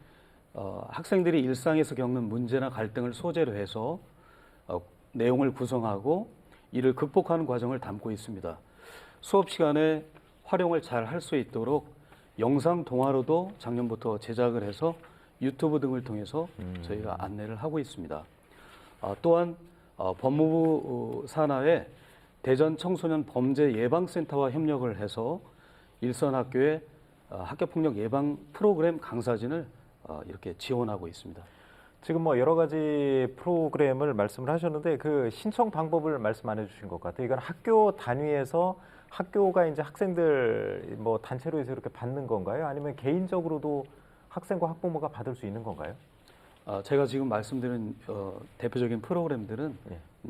Speaker 2: 학생들이 일상에서 겪는 문제나 갈등을 소재로 해서 내용을 구성하고 이를 극복하는 과정을 담고 있습니다. 수업 시간에 활용을 잘 할 수 있도록 영상 동화로도 작년부터 제작을 해서 유튜브 등을 통해서 저희가 안내를 하고 있습니다. 또한 법무부 산하의 대전 청소년 범죄 예방센터와 협력을 해서 일선 학교의 학교폭력 예방 프로그램 강사진을 이렇게 지원하고 있습니다.
Speaker 1: 지금 뭐 여러 가지 프로그램을 말씀을 하셨는데 그 신청 방법을 말씀 안 해주신 것 같아요. 이건 학교 단위에서 학교가 이제 학생들 뭐 단체로 해서 이렇게 받는 건가요? 아니면 개인적으로도 학생과 학부모가 받을 수 있는 건가요?
Speaker 2: 제가 지금 말씀드린 대표적인 프로그램들은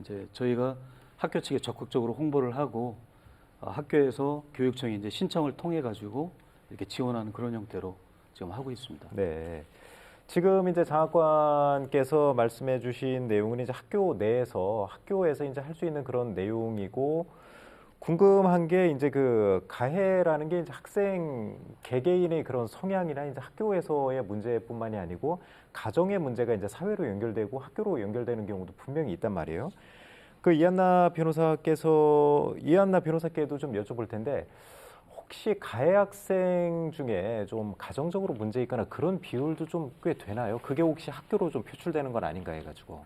Speaker 2: 이제 저희가 학교 측에 적극적으로 홍보를 하고 학교에서 교육청이 이제 신청을 통해 가지고 이렇게 지원하는 그런 형태로 지금 하고 있습니다.
Speaker 1: 네. 지금 이제 장학관께서 말씀해 주신 내용은 이제 학교에서 이제 할 수 있는 그런 내용이고 궁금한 게 이제 그 가해라는 게 이제 학생 개개인의 그런 성향이나 이제 학교에서의 문제뿐만이 아니고 가정의 문제가 이제 사회로 연결되고 학교로 연결되는 경우도 분명히 있단 말이에요. 그 이한나 변호사께도 좀 여쭤볼 텐데 혹시 가해 학생 중에 좀 가정적으로 문제 있거나 그런 비율도 좀 꽤 되나요? 그게 혹시 학교로 좀 표출되는 건 아닌가 해가지고.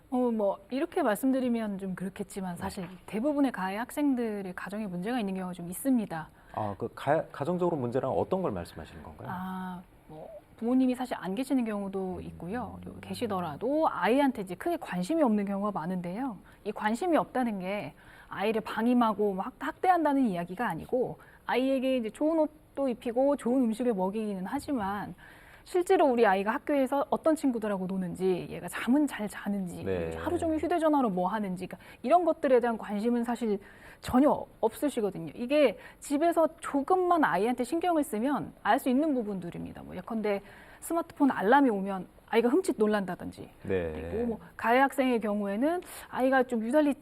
Speaker 8: 뭐 이렇게 말씀드리면 좀 그렇겠지만 사실 대부분의 가해 학생들의 가정에 문제가 있는 경우가 좀 있습니다.
Speaker 1: 그 가정적으로 문제랑 어떤 걸 말씀하시는 건가요?
Speaker 8: 뭐 부모님이 사실 안 계시는 경우도 있고요. 그리고 계시더라도 아이한테 이제 크게 관심이 없는 경우가 많은데요. 이 관심이 없다는 게 아이를 방임하고 막 학대한다는 이야기가 아니고 아이에게 이제 좋은 옷도 입히고 좋은 음식을 먹이기는 하지만 실제로 우리 아이가 학교에서 어떤 친구들하고 노는지, 얘가 잠은 잘 자는지,
Speaker 1: 네.
Speaker 8: 하루 종일 휴대전화로 뭐 하는지, 그러니까 이런 것들에 대한 관심은 사실 전혀 없으시거든요. 이게 집에서 조금만 아이한테 신경을 쓰면 알 수 있는 부분들입니다. 뭐 예컨대 스마트폰 알람이 오면 아이가 흠칫 놀란다든지,
Speaker 1: 네.
Speaker 8: 그리고 뭐 가해 학생의 경우에는 아이가 좀 유달리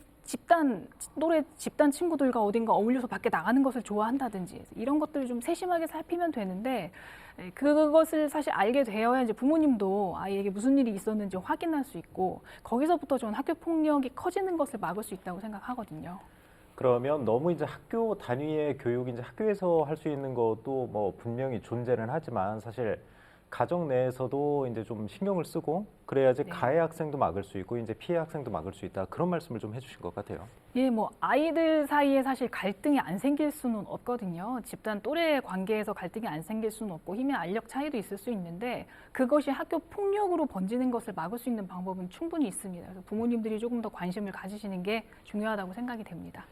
Speaker 8: 또래 집단 친구들과 어딘가 어울려서 밖에 나가는 것을 좋아한다든지 이런 것들을 좀 세심하게 살피면 되는데 그것을 사실 알게 되어야 이제 부모님도 아이에게 무슨 일이 있었는지 확인할 수 있고 거기서부터 저는 학교 폭력이 커지는 것을 막을 수 있다고 생각하거든요.
Speaker 1: 그러면 너무 이제 학교 단위의 교육이 이제 학교에서 할 수 있는 것도 뭐 분명히 존재는 하지만 사실 가정 내에서도 이제 좀 신경을 쓰고 그래야지
Speaker 8: 네.
Speaker 1: 가해 학생도 막을 수 있고 이제 피해 학생도 막을 수 있다 그런 말씀을 좀 해주신 것 같아요.
Speaker 8: 예, 뭐 아이들 사이에 사실 갈등이 안 생길 수는 없거든요. 집단 또래 관계에서 갈등이 안 생길 수는 없고 힘의 알력 차이도 있을 수 있는데 그것이 학교 폭력으로 번지는 것을 막을 수 있는 방법은 충분히 있습니다. 그래서 부모님들이 조금 더 관심을 가지시는 게 중요하다고 생각이 됩니다.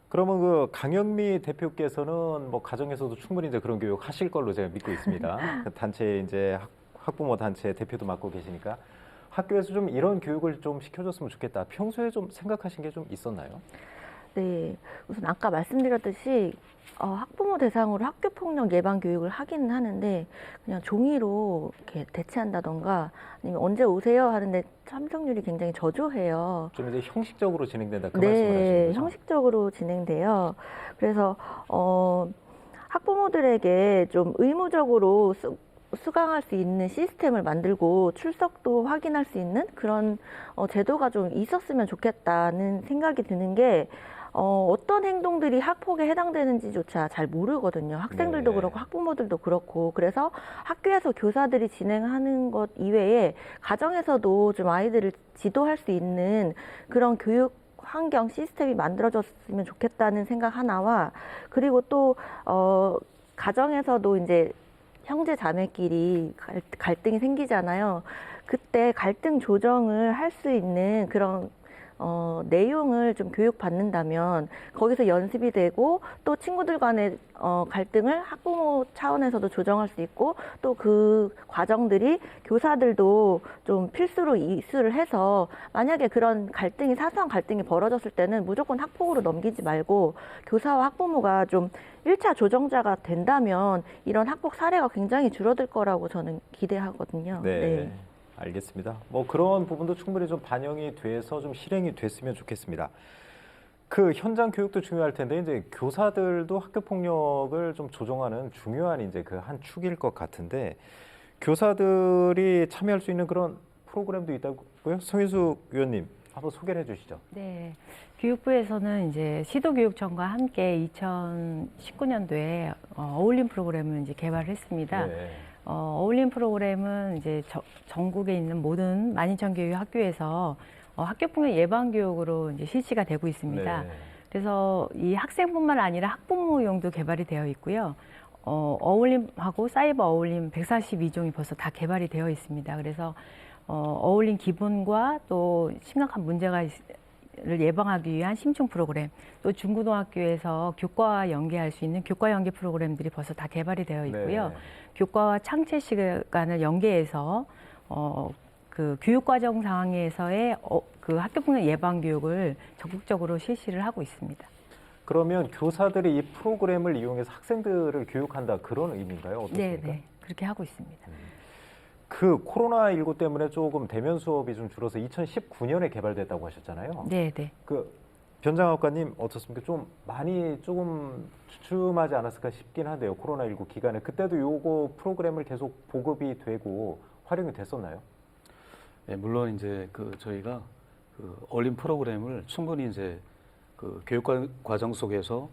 Speaker 1: 그러면 그 강영미 대표께서는 뭐 가정에서도 충분히 이제 그런 교육 하실 걸로 제가 믿고 있습니다. 그 단체 이제 학부모 단체 대표도 맡고 계시니까 학교에서 좀 이런 교육을 좀 시켜줬으면 좋겠다. 평소에 좀 생각하신 게 좀 있었나요?
Speaker 7: 네, 우선 아까 말씀드렸듯이 학부모 대상으로 학교폭력 예방 교육을 하기는 하는데 그냥 종이로 이렇게 대체한다던가 아니면 언제 오세요 하는데 참석률이 굉장히 저조해요.
Speaker 1: 좀 이제 형식적으로 진행된다 그 말씀을 하시는
Speaker 7: 네,
Speaker 1: 거죠?
Speaker 7: 형식적으로 진행돼요. 그래서 학부모들에게 좀 의무적으로 수강할 수 있는 시스템을 만들고 출석도 확인할 수 있는 그런 제도가 좀 있었으면 좋겠다는 생각이 드는 게 어떤 행동들이 학폭에 해당되는지조차 잘 모르거든요. 학생들도
Speaker 1: 네.
Speaker 7: 그렇고 학부모들도 그렇고. 그래서 학교에서 교사들이 진행하는 것 이외에 가정에서도 좀 아이들을 지도할 수 있는 그런 교육 환경 시스템이 만들어졌으면 좋겠다는 생각 하나와 그리고 또 가정에서도 이제 형제 자매끼리 갈등이 생기잖아요. 그때 갈등 조정을 할 수 있는 그런 내용을 좀 교육받는다면 거기서 연습이 되고 또 친구들 간의 갈등을 학부모 차원에서도 조정할 수 있고 또 그 과정들이 교사들도 좀 필수로 이수를 해서 만약에 그런 갈등이 사소한 갈등이 벌어졌을 때는 무조건 학폭으로 넘기지 말고 교사와 학부모가 좀 1차 조정자가 된다면 이런 학폭 사례가 굉장히 줄어들 거라고 저는 기대하거든요.
Speaker 1: 네. 알겠습니다. 뭐 그런 부분도 충분히 좀 반영이 돼서 좀 실행이 됐으면 좋겠습니다. 그 현장 교육도 중요할 텐데 이제 교사들도 학교 폭력을 좀 조정하는 중요한 이제 그 한 축일 것 같은데 교사들이 참여할 수 있는 그런 프로그램도 있다고요? 성인숙 위원님 한번 소개를 해주시죠.
Speaker 3: 네, 교육부에서는 이제 시도교육청과 함께 2019년도에 어울림 프로그램을 이제 개발했습니다.
Speaker 1: 네.
Speaker 3: 어울림 프로그램은 이제 전국에 있는 모든 12,000개의 학교에서 학교폭력 예방 교육으로 이제 실시가 되고 있습니다.
Speaker 1: 네.
Speaker 3: 그래서 이 학생뿐만 아니라 학부모용도 개발이 되어 있고요. 어울림하고 사이버 어울림 142종이 벌써 다 개발이 되어 있습니다. 그래서 어울림 기본과 또 심각한 문제가 를 예방하기 위한 심층 프로그램, 또 중고등학교에서 교과와 연계할 수 있는 교과 연계 프로그램들이 벌써 다 개발이 되어 있고요.
Speaker 1: 네.
Speaker 3: 교과와 창체 시간을 연계해서 그 교육과정 상황에서의 그 학교폭력 예방 교육을 적극적으로 실시를 하고 있습니다.
Speaker 1: 그러면 교사들이 이 프로그램을 이용해서 학생들을 교육한다 그런 의미인가요? 어떻습니까?
Speaker 3: 네, 그렇게 하고 있습니다.
Speaker 1: 그 코로나19 때문에 조금 대면 수업이 좀 줄어서 2019년에 개발됐다고 하셨잖아요.
Speaker 3: 네.
Speaker 1: 그 변장학과님 어떻습니까? 좀 많이 조금 주춤하지 않았을까 싶긴 한데요. 코로나19 기간에 그때도 요거 프로그램을 계속 보급이 되고 활용이 됐었나요?
Speaker 2: 네, 물론 이제 저희가 그 어울림 프로그램을 충분히 이제 그 교육 과정 속에서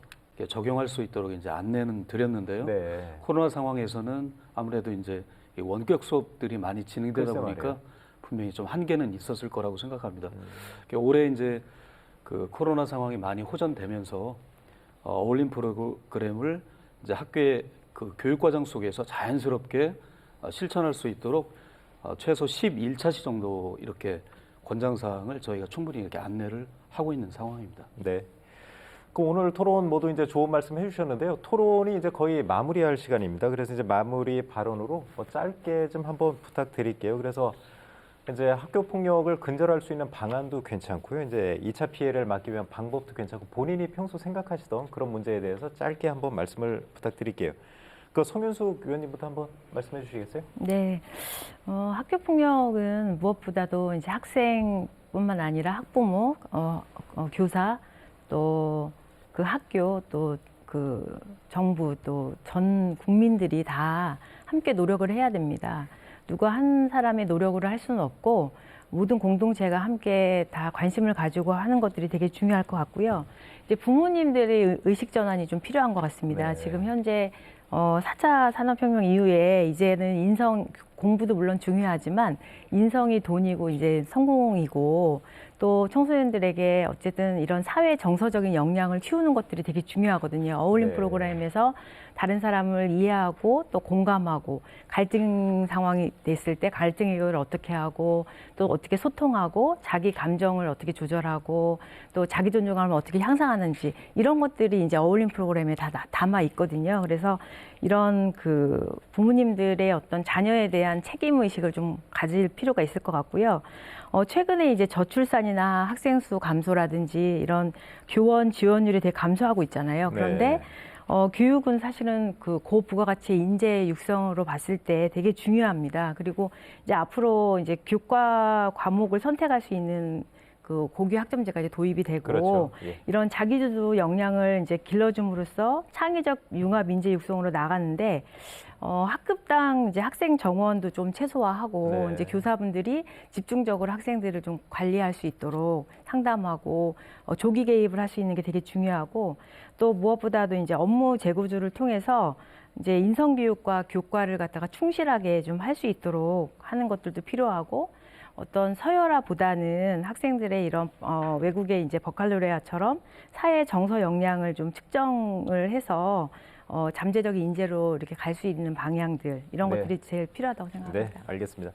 Speaker 2: 적용할 수 있도록 이제 안내는 드렸는데요.
Speaker 1: 네.
Speaker 2: 코로나 상황에서는 아무래도 이제 이 원격 수업들이 많이 진행되다
Speaker 1: 글쎄
Speaker 2: 보니까
Speaker 1: 말이에요.
Speaker 2: 분명히 좀 한계는 있었을 거라고 생각합니다. 올해 이제 그 코로나 상황이 많이 호전되면서 어울림 프로그램을 이제 학교의 그 교육 과정 속에서 자연스럽게 실천할 수 있도록 최소 11차시 정도 이렇게 권장 사항을 저희가 충분히 이렇게 안내를 하고 있는 상황입니다.
Speaker 1: 네. 그 오늘 토론 모두 이제 좋은 말씀 해주셨는데요. 토론이 이제 거의 마무리할 시간입니다. 그래서 이제 마무리 발언으로 짧게 좀 한번 부탁드릴게요. 그래서 이제 학교 폭력을 근절할 수 있는 방안도 괜찮고요. 이제 2차 피해를 막기 위한 방법도 괜찮고 본인이 평소 생각하시던 그런 문제에 대해서 짧게 한번 말씀을 부탁드릴게요. 그 송윤숙 위원님부터 한번 말씀해 주시겠어요?
Speaker 3: 네, 학교 폭력은 무엇보다도 이제 학생뿐만 아니라 학부모, 교사, 또 그 학교, 또 그 정부, 또 전 국민들이 다 함께 노력을 해야 됩니다. 누가 한 사람의 노력으로 할 수는 없고 모든 공동체가 함께 다 관심을 가지고 하는 것들이 되게 중요할 것 같고요. 이제 부모님들의 의식 전환이 좀 필요한 것 같습니다.
Speaker 1: 네.
Speaker 3: 지금 현재 4차 산업혁명 이후에 이제는 공부도 물론 중요하지만 인성이 돈이고 이제 성공이고 또 청소년들에게 어쨌든 이런 사회 정서적인 역량을 키우는 것들이 되게 중요하거든요. 어울림
Speaker 1: 네.
Speaker 3: 프로그램에서 다른 사람을 이해하고 또 공감하고 갈등 상황이 됐을 때 갈등 해결을 어떻게 하고 또 어떻게 소통하고 자기 감정을 어떻게 조절하고 또 자기 존중감을 어떻게 향상하는지 이런 것들이 이제 어울림 프로그램에 다 담아 있거든요. 그래서 이런 그 부모님들의 어떤 자녀에 대한 책임 의식을 좀 가질 필요가 있을 것 같고요. 최근에 이제 저출산이나 학생 수 감소라든지 이런 교원 지원율이 되게 감소하고 있잖아요. 그런데
Speaker 1: 네.
Speaker 3: 교육은 사실은 그 고부가가치의 인재 육성으로 봤을 때 되게 중요합니다. 그리고 이제 앞으로 이제 교과 과목을 선택할 수 있는 그 고교 학점제가 이제 도입이 되고
Speaker 1: 그렇죠. 예.
Speaker 3: 이런 자기주도 역량을 이제 길러줌으로써 창의적 융합 인재 육성으로 나가는데 학급당 이제 학생 정원도 좀 최소화하고
Speaker 1: 네.
Speaker 3: 이제 교사분들이 집중적으로 학생들을 좀 관리할 수 있도록 상담하고 조기 개입을 할 수 있는 게 되게 중요하고 또 무엇보다도 이제 업무 재구조를 통해서 이제 인성교육과 교과를 갖다가 충실하게 좀 할 수 있도록 하는 것들도 필요하고 어떤 서열화보다는 학생들의 이런 외국의 이제 버칼로레아처럼 사회 정서 역량을 좀 측정을 해서 잠재적인 인재로 이렇게 갈 수 있는 방향들 이런
Speaker 1: 네.
Speaker 3: 것들이 제일 필요하다고
Speaker 1: 네,
Speaker 3: 생각합니다.
Speaker 1: 알겠습니다.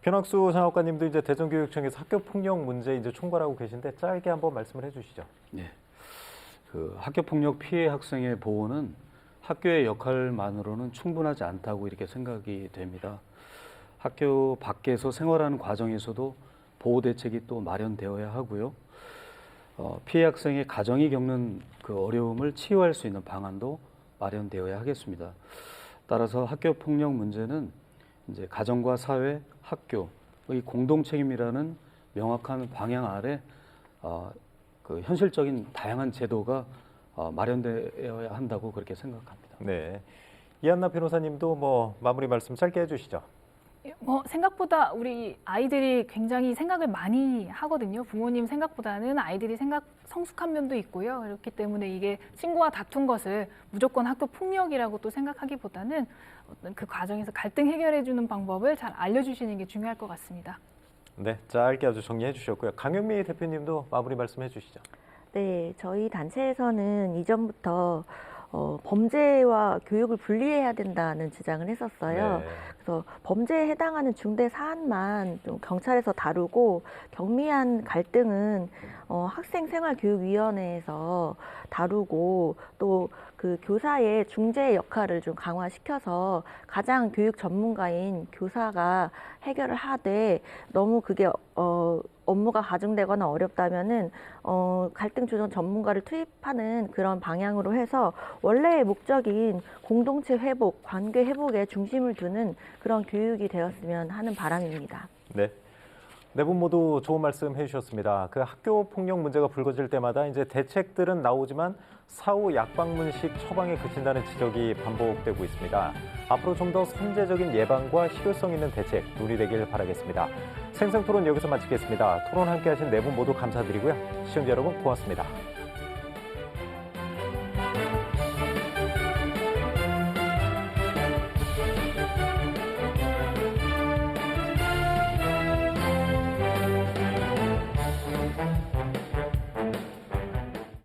Speaker 1: 변학수 장학관님도 이제 대전교육청에서 학교 폭력 문제 이제 총괄하고 계신데 짧게 한번 말씀을 해주시죠.
Speaker 2: 네. 그 학교 폭력 피해 학생의 보호는 학교의 역할만으로는 충분하지 않다고 이렇게 생각이 됩니다. 학교 밖에서 생활하는 과정에서도 보호 대책이 또 마련되어야 하고요. 피해 학생의 가정이 겪는 그 어려움을 치유할 수 있는 방안도 마련되어야 하겠습니다. 따라서 학교 폭력 문제는 이제 가정과 사회, 학교의 공동 책임이라는 명확한 방향 아래 그 현실적인 다양한 제도가 마련되어야 한다고 그렇게 생각합니다.
Speaker 1: 네, 이한나 변호사님도 뭐 마무리 말씀 짧게 해주시죠.
Speaker 8: 생각보다 우리 아이들이 굉장히 생각을 많이 하거든요. 부모님 생각보다는 아이들이 성숙한 면도 있고요. 그렇기 때문에 이게 친구와 다툰 것을 무조건 학교 폭력이라고 또 생각하기보다는 어떤 그 과정에서 갈등 해결해 주는 방법을 잘 알려주시는 게 중요할 것 같습니다.
Speaker 1: 네, 짧게 아주 정리해 주셨고요. 강현미 대표님도 마무리 말씀해 주시죠.
Speaker 7: 네, 저희 단체에서는 이전부터 범죄와 교육을 분리해야 된다는 주장을 했었어요.
Speaker 1: 네.
Speaker 7: 그래서 범죄에 해당하는 중대 사안만 좀 경찰에서 다루고 경미한 갈등은 학생생활교육위원회에서 다루고 또 그 교사의 중재 역할을 좀 강화시켜서 가장 교육 전문가인 교사가 해결을 하되 너무 그게 업무가 가중되거나 어렵다면은 갈등 조정 전문가를 투입하는 그런 방향으로 해서 원래의 목적인 공동체 회복, 관계 회복에 중심을 두는 그런 교육이 되었으면 하는 바람입니다.
Speaker 1: 네. 네 분 모두 좋은 말씀 해주셨습니다. 그 학교 폭력 문제가 불거질 때마다 이제 대책들은 나오지만 사후 약방문식 처방에 그친다는 지적이 반복되고 있습니다. 앞으로 좀 더 선제적인 예방과 실효성 있는 대책 논의되길 바라겠습니다. 생생토론 여기서 마치겠습니다. 토론 함께하신 네 분 모두 감사드리고요. 시청자 여러분 고맙습니다.